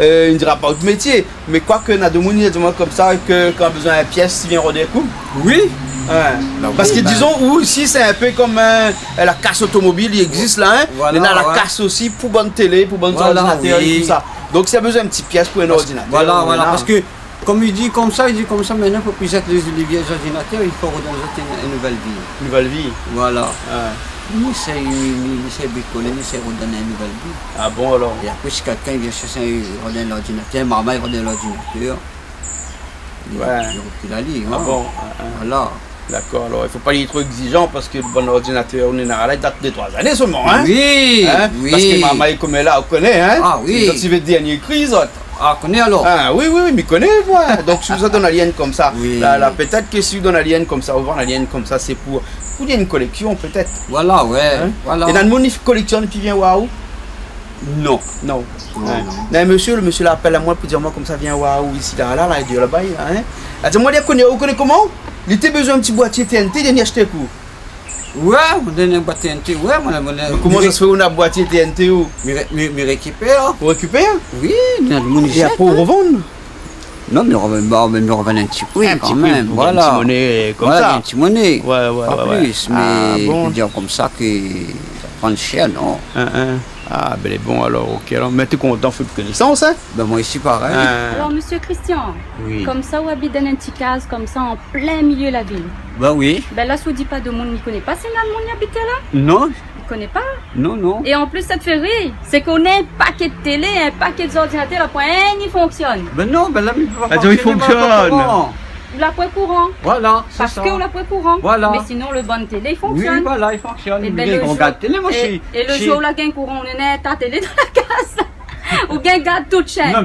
je ne dirais pas autre métier, mais quoi que n'a comme ça que quand on a besoin d'une pièce, il vient rôder coup? Oui. Ouais. Parce que disons, ou aussi c'est un peu comme la casse automobile, il existe là, hein? Voilà, mais là, la ouais. casse aussi pour bonne télé, pour bonnes Voilà, ordinateurs oui. et tout ça. Donc s'il y a besoin d'une petite pièce pour un ordinateur. Voilà, voilà, là. parce que comme il dit comme ça, maintenant pour plus être les vieux ordinateurs, il faut redonner une nouvelle vie. Nouvelle vie. Voilà. Ouais. Il essaie de bricoler, il essaie de redonner une nouvelle vie. Ah bon alors? Et après, si quelqu'un vient chercher redonner l'ordinateur, maman il redonne l'ordinateur. Il reprit la ligne. Ah hein. bon? Voilà. D'accord, alors il ne faut pas être trop exigeant parce que le bon ordinateur, on est dans la date de 3 années seulement, hein? Oui, Hein? oui. Parce que maman, comme elle là, on connaît, hein? Ah oui. Quand tu veux dernier crise, ah, connais alors? Ah oui, oui, oui, mais connais, moi. Donc si vous avez un alien comme ça, Oui. là, peut-être que si vous donnez un alien comme ça, ou vend un alien comme ça, c'est pour il y a une collection peut-être. Voilà, ouais. Hein? Voilà. Et dans le monde, il collectionne et puis vient waouh? Non. Non. Non, Hein? non. Mais le monsieur l'appelle à moi pour dire moi comme ça, viens waouh, ici, là, il dit là-bas, hein? Elle dit, moi, vous connaissez comment? Il était besoin d'un petit boîtier TNT, il a acheté coup. Ouais, on donne un boîtier TNT, ouais, Comment ça se fait on a un boîtier TNT où? Mais récupère. On récupère? Oui, il y a le monde Et après on revend? Non, mais on revend un petit peu Un quand petit peu, même. pour Voilà. une petite monnaie comme Voilà, ça. un petit monnaie. Ouais, ouais, Pas ouais. plus, mais Ah, bon. dire comme ça que ça prend cher, non. Ah, ben bon alors, ok. Alors, mais t'es content, faut de connaissance, hein? Ben moi ici pareil. Alors, monsieur Christian, Oui. comme ça, on habite dans un petit case, comme ça, en plein milieu de la ville. Ben oui. Ben là, si on dit pas de monde, il ne connaît pas, c'est là le monde qui habite là. Non, Il ne connaît pas. non, non. Et en plus, ça te fait rire. C'est qu'on a un paquet de télé, un paquet d'ordinateurs, là, point un, il fonctionne. Ben non, ben là, il peut pas Ah, donc, il fonctionne. La point courant. Voilà, c'est Parce ça. qu'on la point courant. Voilà. Mais sinon, le bon télé, il Oui, fonctionne. voilà, il fonctionne. Et, ben, Il le regarde jour- télé, moi, et le jour où la gain courant, on est ta télé dans la case. Ou gain garde toute chaîne. Non,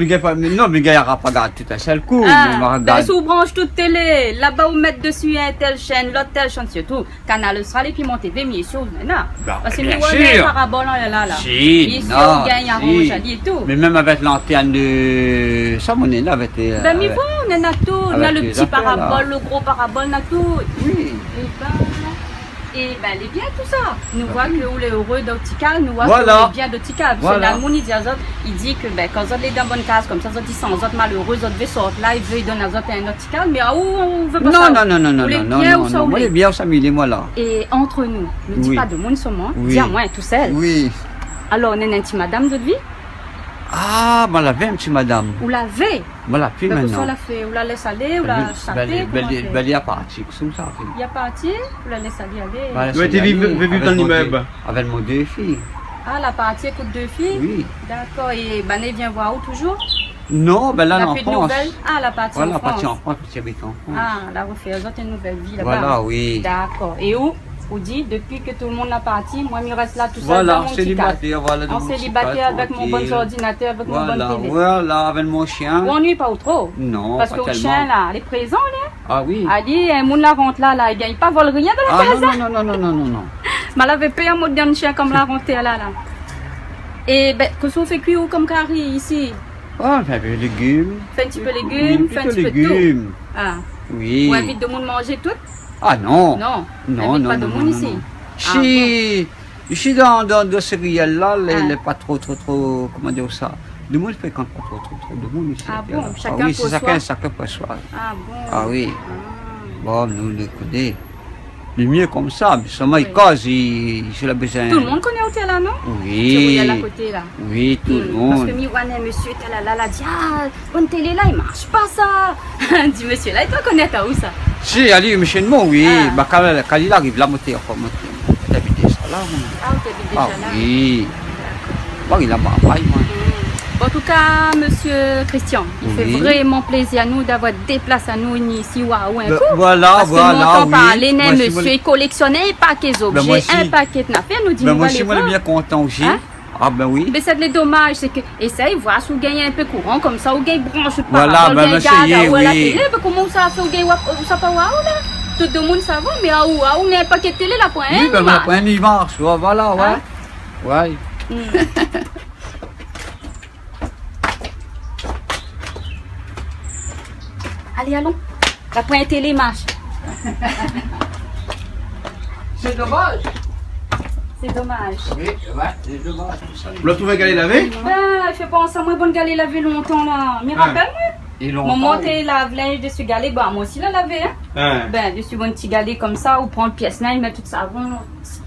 mais il n'y aura pas gardé tout à seul coup. Ah, mais on va ben, regarder. si on branche toute télé, là-bas, on met dessus un telle chaîne, l'autre telle chaîne, surtout. Canal Austral et puis mon TV, mais sûr, là. Bah, Parce que bien nous, on a un sûr. parabole là. Si, Ici, non, on gagne un si. rouge, à et tout. Mais même avec l'antenne de... Ça, on est là avec les... Ben, mais bon, on en a tout. Il y a avec le les petit affaires, parabole, là. le gros parabole, on a tout. Oui. Et ben, elle est bien tout ça. Nous voit que on est heureux d'Optical, nous voit Voilà. qu'on est bien d'Optical. Parce que Voilà. dans le monde, il dit que ben, quand ils sont dans bonne case, comme ça, ils sont autres malheureux, ils veulent sortir là, ils veulent donner aux autres un Optical, mais où on veut pas ça. Non, Vous les non, bien non, ou ça, non, vous moi, les- les biens, ça m'est moi là. Et entre nous, ne dis Oui. pas de monde sur moi, Oui. dis à moi tout seul. Oui. Alors, on est une intime madame de vie, Ah, moi, la veille, monsieur, madame. ou la veille. Moi, la plus Donc, maintenant. soit la fait, ou la laisse aller, ou la chapter, comment on fait? Il y a parti, comme ça. Il y a parti, ou la laisse aller. Voilà, Ouais, t'es c'est vivre la vie, dans avec mon l'immeuble. deux- Avec mon deux filles. Ah, la partie écoute deux filles? Oui. D'accord, et Bané vient voir où toujours? Non, ben là, La en plus de France. nouvelles? Ah, la partie Voilà, en France. partie en France, petit habite en France. Ah, la refait, eux autres une nouvelle vie là-bas. Voilà, oui. D'accord. Et où? Vous dites, depuis que tout le monde a parti, moi, je reste là tout seul voilà, dans mon petit cadre. Voilà, en célibataire, avec mon bon ordinateur, avec mon bon télé. Voilà, avec mon chien. Vous n'ennuyez pas ou trop? Non, parce pas que le chien, là, il est présent, là. Ah oui. Elle dit, un monde la rentre là, il gagne pas vol rien dans la casa. Non. Mais elle avait payé un mot d'un chien comme la rentre là. Et ben, que ça fait cuire comme carré ici? Ah, fait un peu de légumes. Fait un petit peu de légumes, fait un petit peu de tout. Ah. Oui. On invite de monde manger tout? Ah non. Non, pas de monde ici. Ici, dans ce riel-là, il n'est pas trop, comment dire ça? Le monde ne fréquente pas trop de monde ici. Ah bon, chacun pour soi? Chacun pour soi. Ah bon? Ah oui. Bon, nous les connaissons. Le mieux comme ça, mais seulement il cause, il a besoin. Tout le monde connaît l'hôtel là, non? Oui. C'est à côté là. Oui, tout le monde. Parce que Miwane, monsieur était là, dit ah, bonne télé là, il marche pas ça. Dit monsieur là, il doit connaître où ça? Si, allez, monsieur de moi, oui. Bah, quand il arrive, la montée, enfin, t'habites déjà là, moi. Ah, t'habites déjà là? Oui. Bon, il a pas moi. En tout cas, monsieur Christian, il fait vraiment plaisir à nous d'avoir déplacé à nous ici ou un coup. Voilà, parce que nous entend parler, monsieur, il collectionnait pas paquets d'objets, un paquet d'affaires, nous dit moi aussi, moi, je suis bien content aussi. Ah ben oui. Mais c'est dommage, c'est que essaye voir si vous gagnez un peu courant comme ça, vous gagnez branche par voilà, ben essayez, oui. La télé, comment ça fait, vous gagnez ça pas là? Tout le monde ça va, mais on a un paquet de télé là pour un. Oui, ben pour un il marche, voilà, ouais. Ouais. Allez, allons. La pointe télé marche. C'est dommage. C'est dommage. Oui, c'est dommage. Vous l'avez trouvé galé lavé? Ben, je fais penser à moi, bonne galé lavé longtemps là. Me rappelle-moi. Mon monté lave linge dessus galé, bah moi aussi la lavé, hein. Ben, dessus mon petit galé comme ça, ou prendre pièce là, il met tout le savon,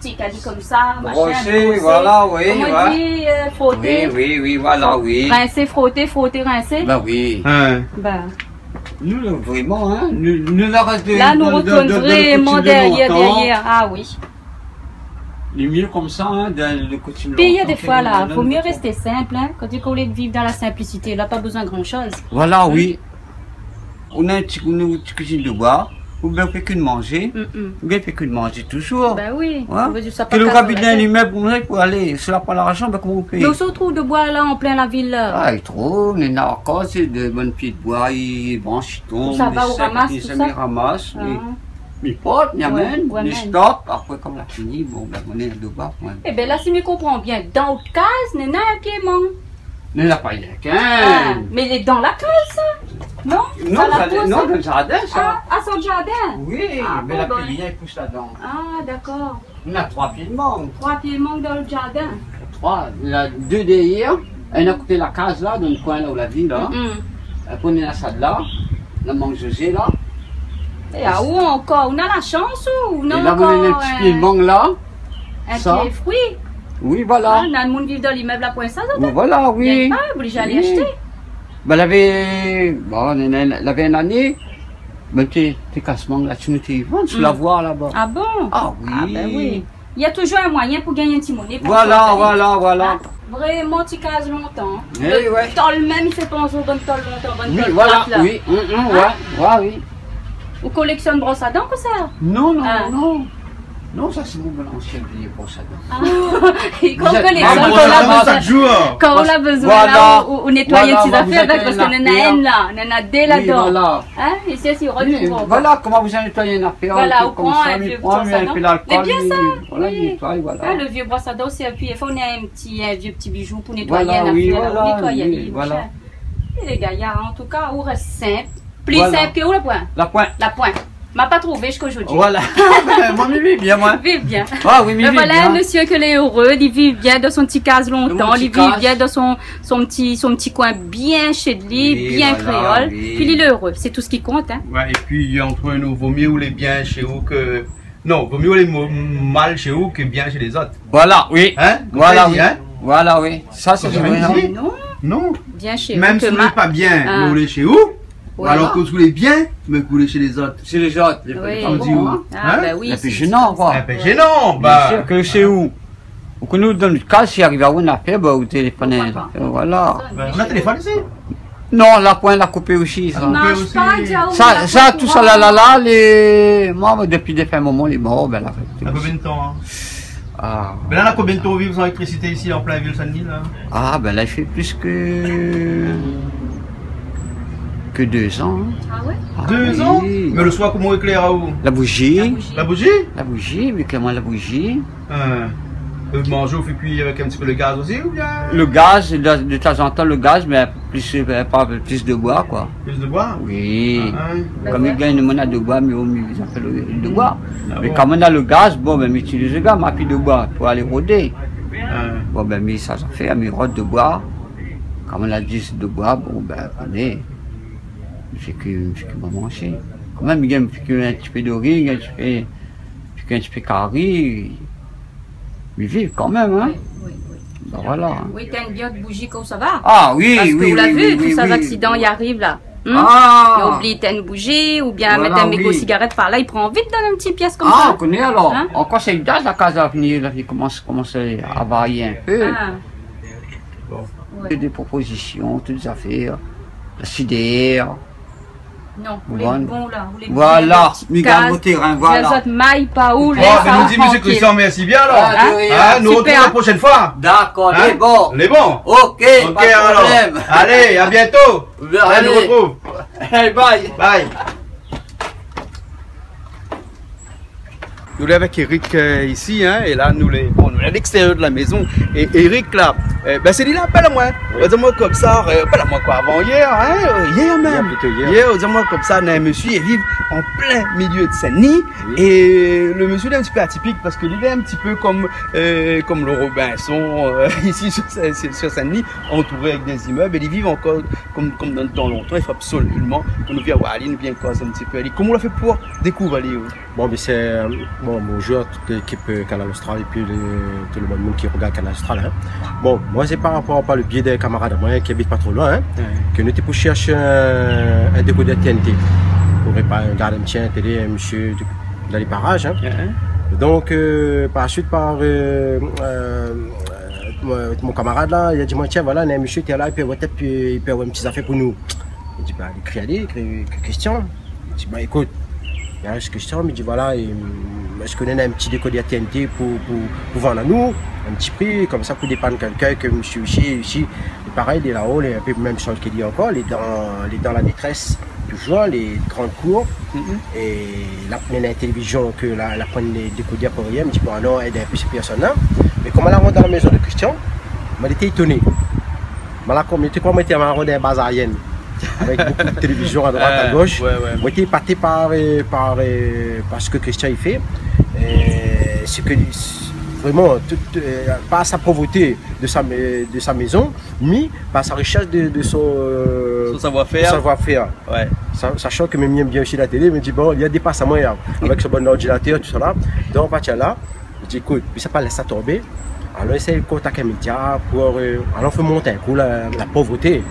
petit galé comme ça, brosser, voilà, oui. Comment dit, frotter. Oui, voilà, oui. Rincer, frotter, rincer. Ben oui. Ben. Nous, vraiment, hein. Nous la reste là, nous retournons vraiment derrière. Ah oui. Il est mieux comme ça, hein, de continuer. Puis il y a des fois là, il faut mieux rester simple, hein, quand tu voulais vivre dans la simplicité, là, pas besoin de grand chose. Voilà, oui. On a une petite cuisine de bois, ou bien on fait que de manger, ou bien on fait que de manger toujours. Ben oui. Que le cabinet l'immeuble, pour aller, si on n'a pas l'argent, ben comment on paye? Donc, on se trouve de bois là, en plein la ville là. Ah, il trouve, il y a encore, c'est de bonnes pieds de bois, ils branchent, ils tombent, ça va au ramasse, tout ça? Ils ramassent, ils portent, ils amènent, ils stockent, après comme la fini, bon, ben on est de bas. Eh bien là, si je comprends bien, dans le case, il y a un pied manque. Il n'y a pas qu'un. Mais il est dans la case, ça? Non? Non, dans le jardin, ça. Ah, son jardin? Oui, mais la pilière, elle pousse là-dedans. Ah, d'accord. On a 3 pieds de manque. 3 pieds de manque dans le jardin? 3. Il y en a 2 derrière. Un à côté de la case, là, dans le coin là où la vie, là. Après, on est la salle là. La manque José, là. Et à où encore? On a la chance ou on a encore? Là, on a un petit pied de mangue là. Un pied de fruit? Oui, voilà. On a le monde qui vit dans l'immeuble à point ça, voilà, oui. Il n'y a pas, vous l'avez jamais acheté? Ben, elle avait une année. Ben, tes cassements là, tu nous vends sur la voie là-bas. Ah bon? Ah oui. Ah ben oui. Il y a toujours un moyen pour gagner un petit monnaie. Voilà. Vraiment, tu cases longtemps. Le tol même, il fait penser au bon tol longtemps. Oui, voilà, oui. Oui. Vous collectionnez brosse à dents ou ça? Non. Non, ça c'est mon ancien vieille brosse à dents. Quand on a besoin là, ou nettoyer les petites affaires, parce qu'on en a une là, on en a deux là-dedans. Ici, c'est retour. Voilà, comment vous allez nettoyer une affaire. Voilà, on prend un vieux brosse à dents. C'est bien ça. Le vieux brosse à dents, c'est appuyé. Il faut un vieux petit bijou pour nettoyer une affaire. Nettoyer. Et les gars, en tout cas, on reste simple. Plus simple que où le point? La pointe. M'a pas trouvé jusqu'aujourd'hui. Voilà. Moi, je vis bien, moi. Vive bien. Ah oui, mais vive voilà bien. Un monsieur que est heureux, il vit bien dans son petit case longtemps, il vit bien dans son petit coin bien chez lui, bien créole. Puis il est heureux, c'est tout ce qui compte. Hein. Ouais, et puis entre nous, vaut mieux les bien chez vous que... Non, vaut mieux les mal chez vous que bien chez les autres. Voilà, oui. Hein? Voilà, oui. Hein? Voilà, oui. Ça, c'est vrai. Non. Bien chez vous. Même si vous n'êtes pas bien, vous voulez chez vous. Ouais. Alors que vous voulez bien, mais vous voulez chez les autres. Chez les autres. Ben oui. C'est gênant, quoi. C'est gênant, bah. Bien sûr que c'est où? Ou que nous, dans le cas, s'il arrive à une affaire, bah, vous téléphonez. Voilà. On a téléphone ici? Non, la pointe l'a coupé aussi. Ça, ça tout ça là, moi, depuis des fins moments, les morts, ben là. Ça combien de temps, hein? Ah. Ben là, combien de temps vivre sans électricité ici, en plein Ville-Saint-Denis, là? Ah, ben là, il fait plus que 2 ans. Ah ouais? 2 ans? Mais le soir, comment éclaire à où? La bougie. La bougie? La bougie, mais comment la bougie? Manger au fait puis avec un petit peu le gaz aussi ou bien? Le gaz, de temps en temps le gaz, mais plus de bois quoi. Plus de bois? Oui. Comme il gagne on a de bois, mais ils appellent de bois. Mais quand on a le gaz, bon ben on utilise le gaz, mais plus de bois pour aller rôder. Bon ben mais ça fait un rôde de bois. Quand on a 10 de bois, bon ben on est. Je que manger. Quand même il y a un petit peu de riz, un petit peu carré. Mais vivent quand même, hein? Oui. Ben voilà. Oui, t'as une bien de bougie comme ça va. Ah oui, parce oui, que vous l'avez vu, tous ces accidents y arrivent là. Il oublie une bougie ou bien mettre un mégot cigarette par là, il prend vite dans une petite pièce comme ça. Ah, on connaît alors. Encore c'est gaz, la case à venir, là, il commence à varier un peu. Des propositions, toutes les affaires, la CDR. Non, vous les bons là. Voilà, Miguel Terrain, voilà. Les autres mailles pas où, les nous dit monsieur Christian, merci bien alors. Nous retrouvons la prochaine fois. D'accord, les bons. Les bons. Ok, pas de problème. Allez, à bientôt. Allez, nous retrouve. Bye. Bye. Nous sommes avec Eric ici, hein, et là, nous sommes à l'extérieur de la maison. Et Eric, là, ben c'est lui là, appelle-moi. Dis-moi comme ça, appelle-moi quoi, avant hier, hein, hier même. Hier, dis-moi comme ça, un monsieur, il vit en plein milieu de Saint-Denis. Et le monsieur, il est un petit peu atypique parce qu'il est un petit peu comme le Robinson, ici sur Saint-Denis, entouré avec des immeubles. Et il vit encore comme dans le temps longtemps. Il faut absolument qu'on nous vienne voir, il nous vient cause un petit peu. Comment on l'a fait pour découvrir Ali? Bon, mais c'est. Bonjour à toute l'équipe Canal Austral et puis tout le monde qui regarde Canal Austral. Hein. Bon, moi c'est par rapport par le biais des camarades à moi qui habitent pas trop loin, que nous étions pour chercher un décodeur TNT pour regarder un petit télé, un monsieur dans les parages. Hein. Donc, par la suite, mon camarade là, il a dit moi tiens voilà, un monsieur qui est là, il peut avoir une petite affaire pour nous. Il dit bah écris Christian. Il dit bah écoute. Il y a une question, il me dit voilà, est-ce qu'on a un petit décodeur TNT pour vendre à nous, un petit prix, comme ça pour dépanner quelqu'un que monsieur ici, pareil, il est là-haut, un peu même chose qu'il dit encore, il est dans la détresse, toujours, les grandes cours, et là, il y a une télévision que la prenne les décodeurs pour rien, il me dit bon, non, aide un peu ces personnes-là, mais comme elle rentre dans la maison de Christian, elle était étonnée. Elle était comme elle rentre dans un bazar. Avec beaucoup de télévision à droite, à gauche. Moi, j'étais épaté par ce que Christian il fait. C'est que vraiment, pas sa pauvreté de sa maison, mais par sa richesse de son savoir-faire. Sachant que même il aime bien aussi la télé, il me dit bon, il y a des passes à moi avec ce bon ordinateur, tout ça là. Donc, on partit là, je dis écoute, puis ça pas laisser ça tomber. Alors, essaye de contacter un média pour. Alors, on fait monter un coup la pauvreté.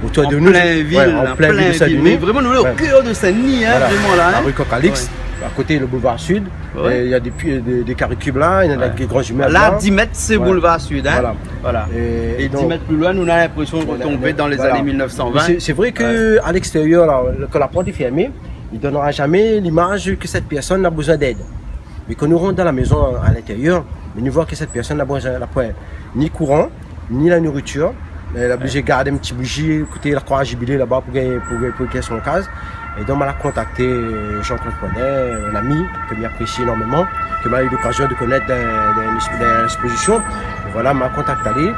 Autour de nous, en plein ville de Saint-Denis. Mais vraiment, nous, au cœur de Saint-Denis, hein, vraiment là. La rue Cocalix, à côté le boulevard Sud. Il y a des carrés cubes là, il y a des grands immeubles. Là, 10 mètres, c'est boulevard Sud. Hein. Voilà. Et 10 mètres plus loin, nous, on a l'impression de retomber dans les années 1920. C'est vrai qu'à l'extérieur, quand la porte est fermée, il ne donnera jamais l'image que cette personne a besoin d'aide. Mais quand nous rentrons dans la maison à l'intérieur, nous voyons que cette personne n'a besoin ni courant, ni la nourriture. Elle a obligé de garder un petit bougie, écouter la croix jubilée là-bas pour gagner son case. Et donc, elle a contacté Jean-Claude Ponnet, un ami que j'apprécie énormément, que j'ai eu l'occasion de connaître dans l'exposition. Et voilà, m'a contacté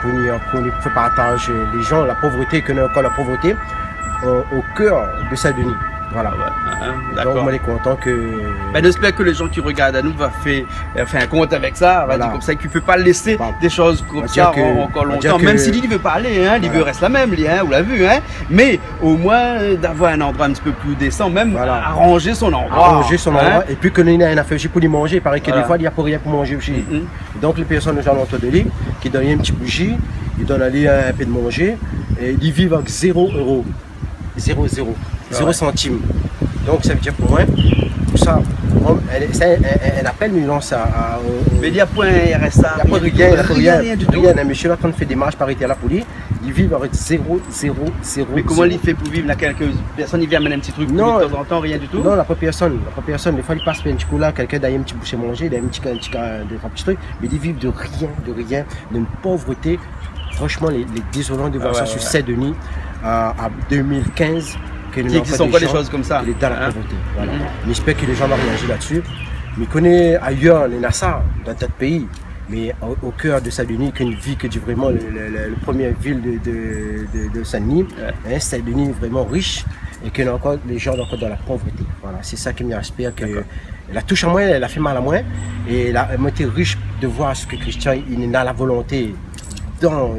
pour nous faire partager les gens, la pauvreté, que nous encore la pauvreté au cœur de Saint-Denis. Voilà. Donc, on est content que. Ben, j'espère que les gens qui regardent à nous vont faire un compte avec ça. Voilà. Comme ça, qu'il ne peut pas laisser des choses comme ça encore longtemps. Même si l'île ne veut pas aller, hein, l'île reste la même, on l'a vu. Hein, mais au moins, d'avoir un endroit un petit peu plus décent, même arranger son endroit. Arranger son endroit. Et puis, qu'on ait une affaire aussi pour lui manger. Il paraît que des fois, il n'y a pas rien pour manger aussi. Donc, les personnes aux alentours de l'île qui donnent une petite bougie, ils donnent à l'île un peu de manger. Et ils vivent avec 0 €. 0 centimes. Donc ça veut dire pour moi, tout ça, elle appelle, nous lance à. Mais il n'y a point RSA. Il n'y a pas rien. Un monsieur là, quand on fait des marches par là pour lui, Ils vivent avec 0. Mais comment il fait pour vivre? Là, quelques personnes, ils viennent amener un petit truc non, de temps en temps, rien du tout? Non, la première personne. Des fois, ils passent un petit coup là, quelqu'un d'ailleurs un petit boucher manger, un petit truc, mais ils vivent de rien, d'une pauvreté. Franchement, les désolants de voir ça sur Saint-Denis à 2015. Qui sont pas des choses comme ça? Il est dans la pauvreté. Voilà. J'espère que les gens vont réagir là-dessus. Mais connaît ailleurs les NASA, dans d'autres pays. Mais au cœur de Saint-Denis, qu'une ville que dit vraiment la première ville de Saint-Denis, Saint-Denis est vraiment riche et que encore les gens sont encore dans la pauvreté. Voilà, c'est ça qui m'inspire que la touche à moi, elle a fait mal à moi et elle a été riche de voir ce que Christian il a la volonté dans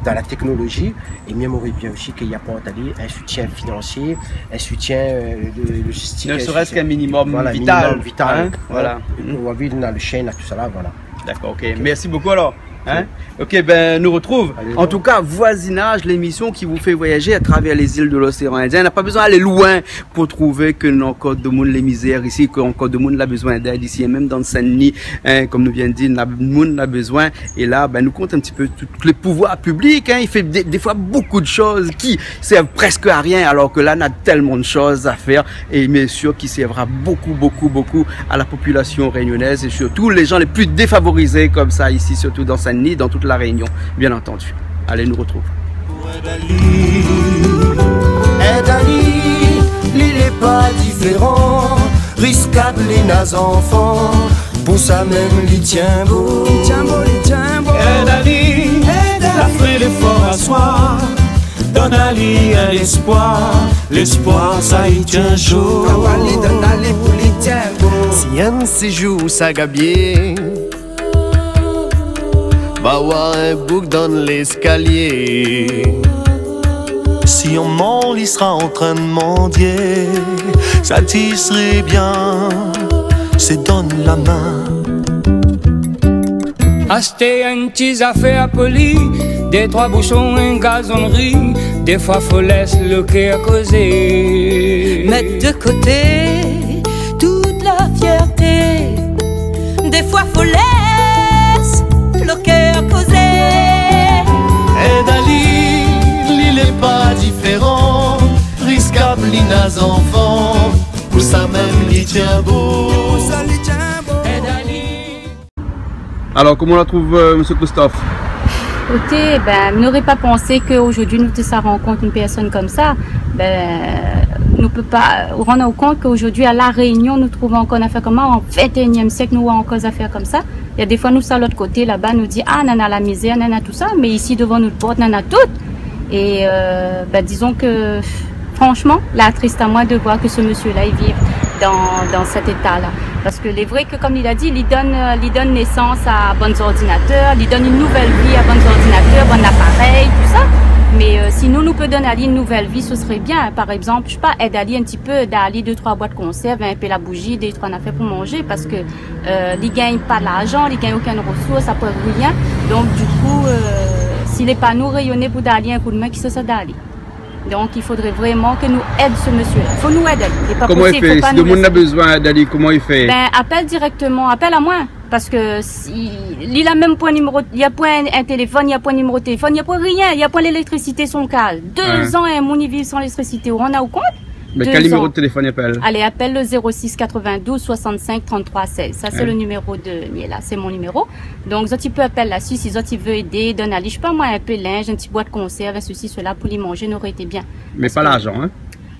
la technologie et même aurait bien aussi qu'il y a pas un soutien financier, un soutien logistique. Ne serait-ce qu'un minimum vital. Voilà. On vit dans le chien, tout ça là, voilà. D'accord, ok. Merci beaucoup alors. Hein? Ok, ben nous retrouve. En tout cas, Voisinage, l'émission qui vous fait voyager à travers les îles de l'océan Indien. On n'a pas besoin d'aller loin pour trouver que nous encore de monde les misères ici, qu'encore de monde a besoin d'aide ici, et même dans le Saint-Denis, comme nous vient de dire, le monde a besoin. Et là, ben nous compte un petit peu tous les pouvoirs publics. Il fait des fois beaucoup de choses qui servent presque à rien, alors que là, on a tellement de choses à faire. Et bien sûr, qui servera beaucoup à la population réunionnaise et surtout les gens les plus défavorisés comme ça ici, surtout dans Saint-Denis, dans toute la Réunion, bien entendu. Allez, nous retrouve. Il n'est pas différent, risquable les nas enfants, pour ça même il tient beau. Aide-Ali, la fait l'effort à soi, donne à lui un espoir, l'espoir ça y tient chaud. Si un séjour ça gabier, va voir un bouc dans l'escalier. Si on ment, il sera en train de mendier. Ça t'y serait bien, c'est donne la main. Acheter un petit affaire poli, des trois bouchons, une gazonnerie. Des fois faut laisser le cœur causer. Mettre de côté toute la fierté. Des fois faut laisser le cœur causer. Aide-Ali, il n'est pas différent, risquable les nas enfants, pour ça même il tient beau. Alors, comment on la trouve, monsieur Christophe? Écoutez, ben, n'aurait pas pensé qu'aujourd'hui nous ça rencontre une personne comme ça. Ben, nous peut pas rendre compte qu'aujourd'hui à La Réunion nous trouvons encore une affaire comme ça. En 21e siècle nous avons encore des affaires comme ça. Il y a des fois nous ça l'autre côté là-bas nous dit ah nana la misère, nana tout ça, mais ici devant notre porte nana tout. Et ben, disons que franchement, la triste à moi de voir que ce monsieur-là il vive dans cet état-là. Parce que c'est vrai que comme il a dit, il donne naissance à bons ordinateurs, il donne une nouvelle vie à bons ordinateurs, bon appareil, tout ça. Mais si nous peut donner à lui une nouvelle vie, ce serait bien. Par exemple, je sais pas, aide à lui un petit peu, d'aller 2-3 boîtes de conserve, un peu la bougie, 2-3 affaires pour manger, parce que il gagne pas de l'argent, il gagne aucune ressource, ça peut rien. Donc du coup, s'il n'est pas nous rayonner pour d'aller un coup de main, qui se ça d'aller. Donc il faudrait vraiment que nous aidions ce monsieur-là. Il faut nous aider. Comment il fait? Si le monde a besoin d'aller, comment il fait? Ben, appelle directement, appelle à moi. Parce que il a même point numéro, il n'y a point un téléphone, il n'y a point numéro de téléphone, il n'y a point rien, il n'y a point l'électricité son cas. 2 ans et un monde vit sans l'électricité. On a au compte? Mais quel numéro de téléphone il appelle? Allez, appelle le 06 92 65 33 16. Ça, c'est le numéro de Miela. C'est mon numéro. Donc, tu peux appeler là-dessus. Si tu veux aider, donne à lui, je sais pas moi, un peu de linge, un petit boîte de conserve, ceci, cela, pour lui manger, n'aurait été bien. Mais pas l'argent, hein?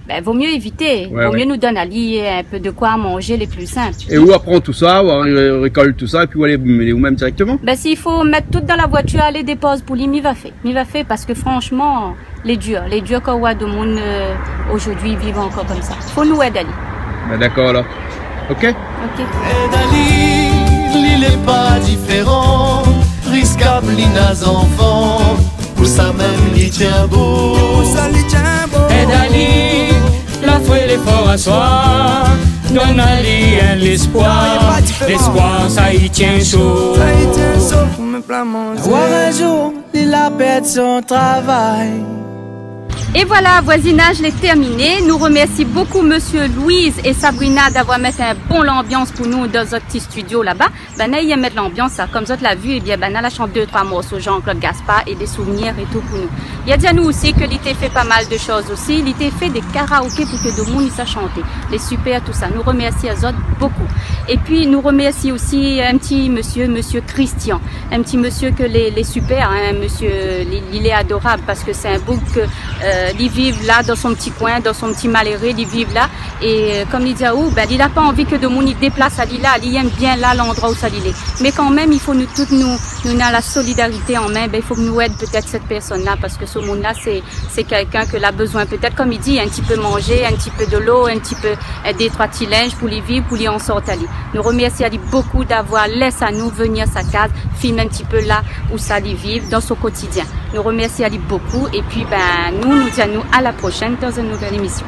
Ben, vaut mieux éviter. Vaut mieux nous donner à lui un peu de quoi manger les plus simples. Et où apprend tout ça, où on récolte tout ça, et puis où aller où même directement? Ben, s'il faut mettre tout dans la voiture, aller déposer pour lui, m'y va fait. M'y va fait parce que franchement, les durs qu'on voit de monde aujourd'hui vivent encore comme ça. Faut nous aider à lui. Ben, d'accord alors. Ok? Ok. Aide-Ali, il n'est pas différent, risquable les nas enfants, pour ça même il tient beau. Aide-Ali, la foi l'effort à soi, donne à lui l'espoir, l'espoir ça y tient chaud. Voir un jour, il a perdu son travail, Et voilà, voisinage est terminé. Nous remercions beaucoup Monsieur Louise et Sabrina d'avoir mis un bon l'ambiance pour nous dans notre petit studio là-bas. Ben, il y a mettre l'ambiance, comme vous l'avez vu, et bien, ben, la chante 2-3 morceaux Jean-Claude Gaspard et des souvenirs et tout pour nous. Il y a dit à nous aussi que l'été fait pas mal de choses aussi. L'été fait des karaokés pour que tout le monde y sache chanter. Les super, tout ça. Nous remercions à autres beaucoup. Et puis, nous remercions aussi un petit monsieur Christian. Un petit monsieur que les super, hein, monsieur, il est adorable parce que c'est un bouc que, ils vivent là dans son petit coin, dans son petit malheureux, ils vivent là. Et comme il dit, ben, il n'a pas envie que de monde y déplace à là, il aime bien là l'endroit où ça il est. Mais quand même, il faut nous toutes nous avons la solidarité en main, ben, il faut que nous aide peut-être cette personne-là parce que ce monde-là, c'est quelqu'un que a besoin peut-être, comme il dit, un petit peu manger, un petit peu de l'eau, un petit peu des 3 petits linges pour les vivre, pour les en sortir. Nous remercions beaucoup d'avoir laissé à nous venir à sa case, filmer un petit peu là où ça les vivre dans son quotidien. Nous remercions beaucoup et puis ben, nous disons à la prochaine dans une nouvelle émission.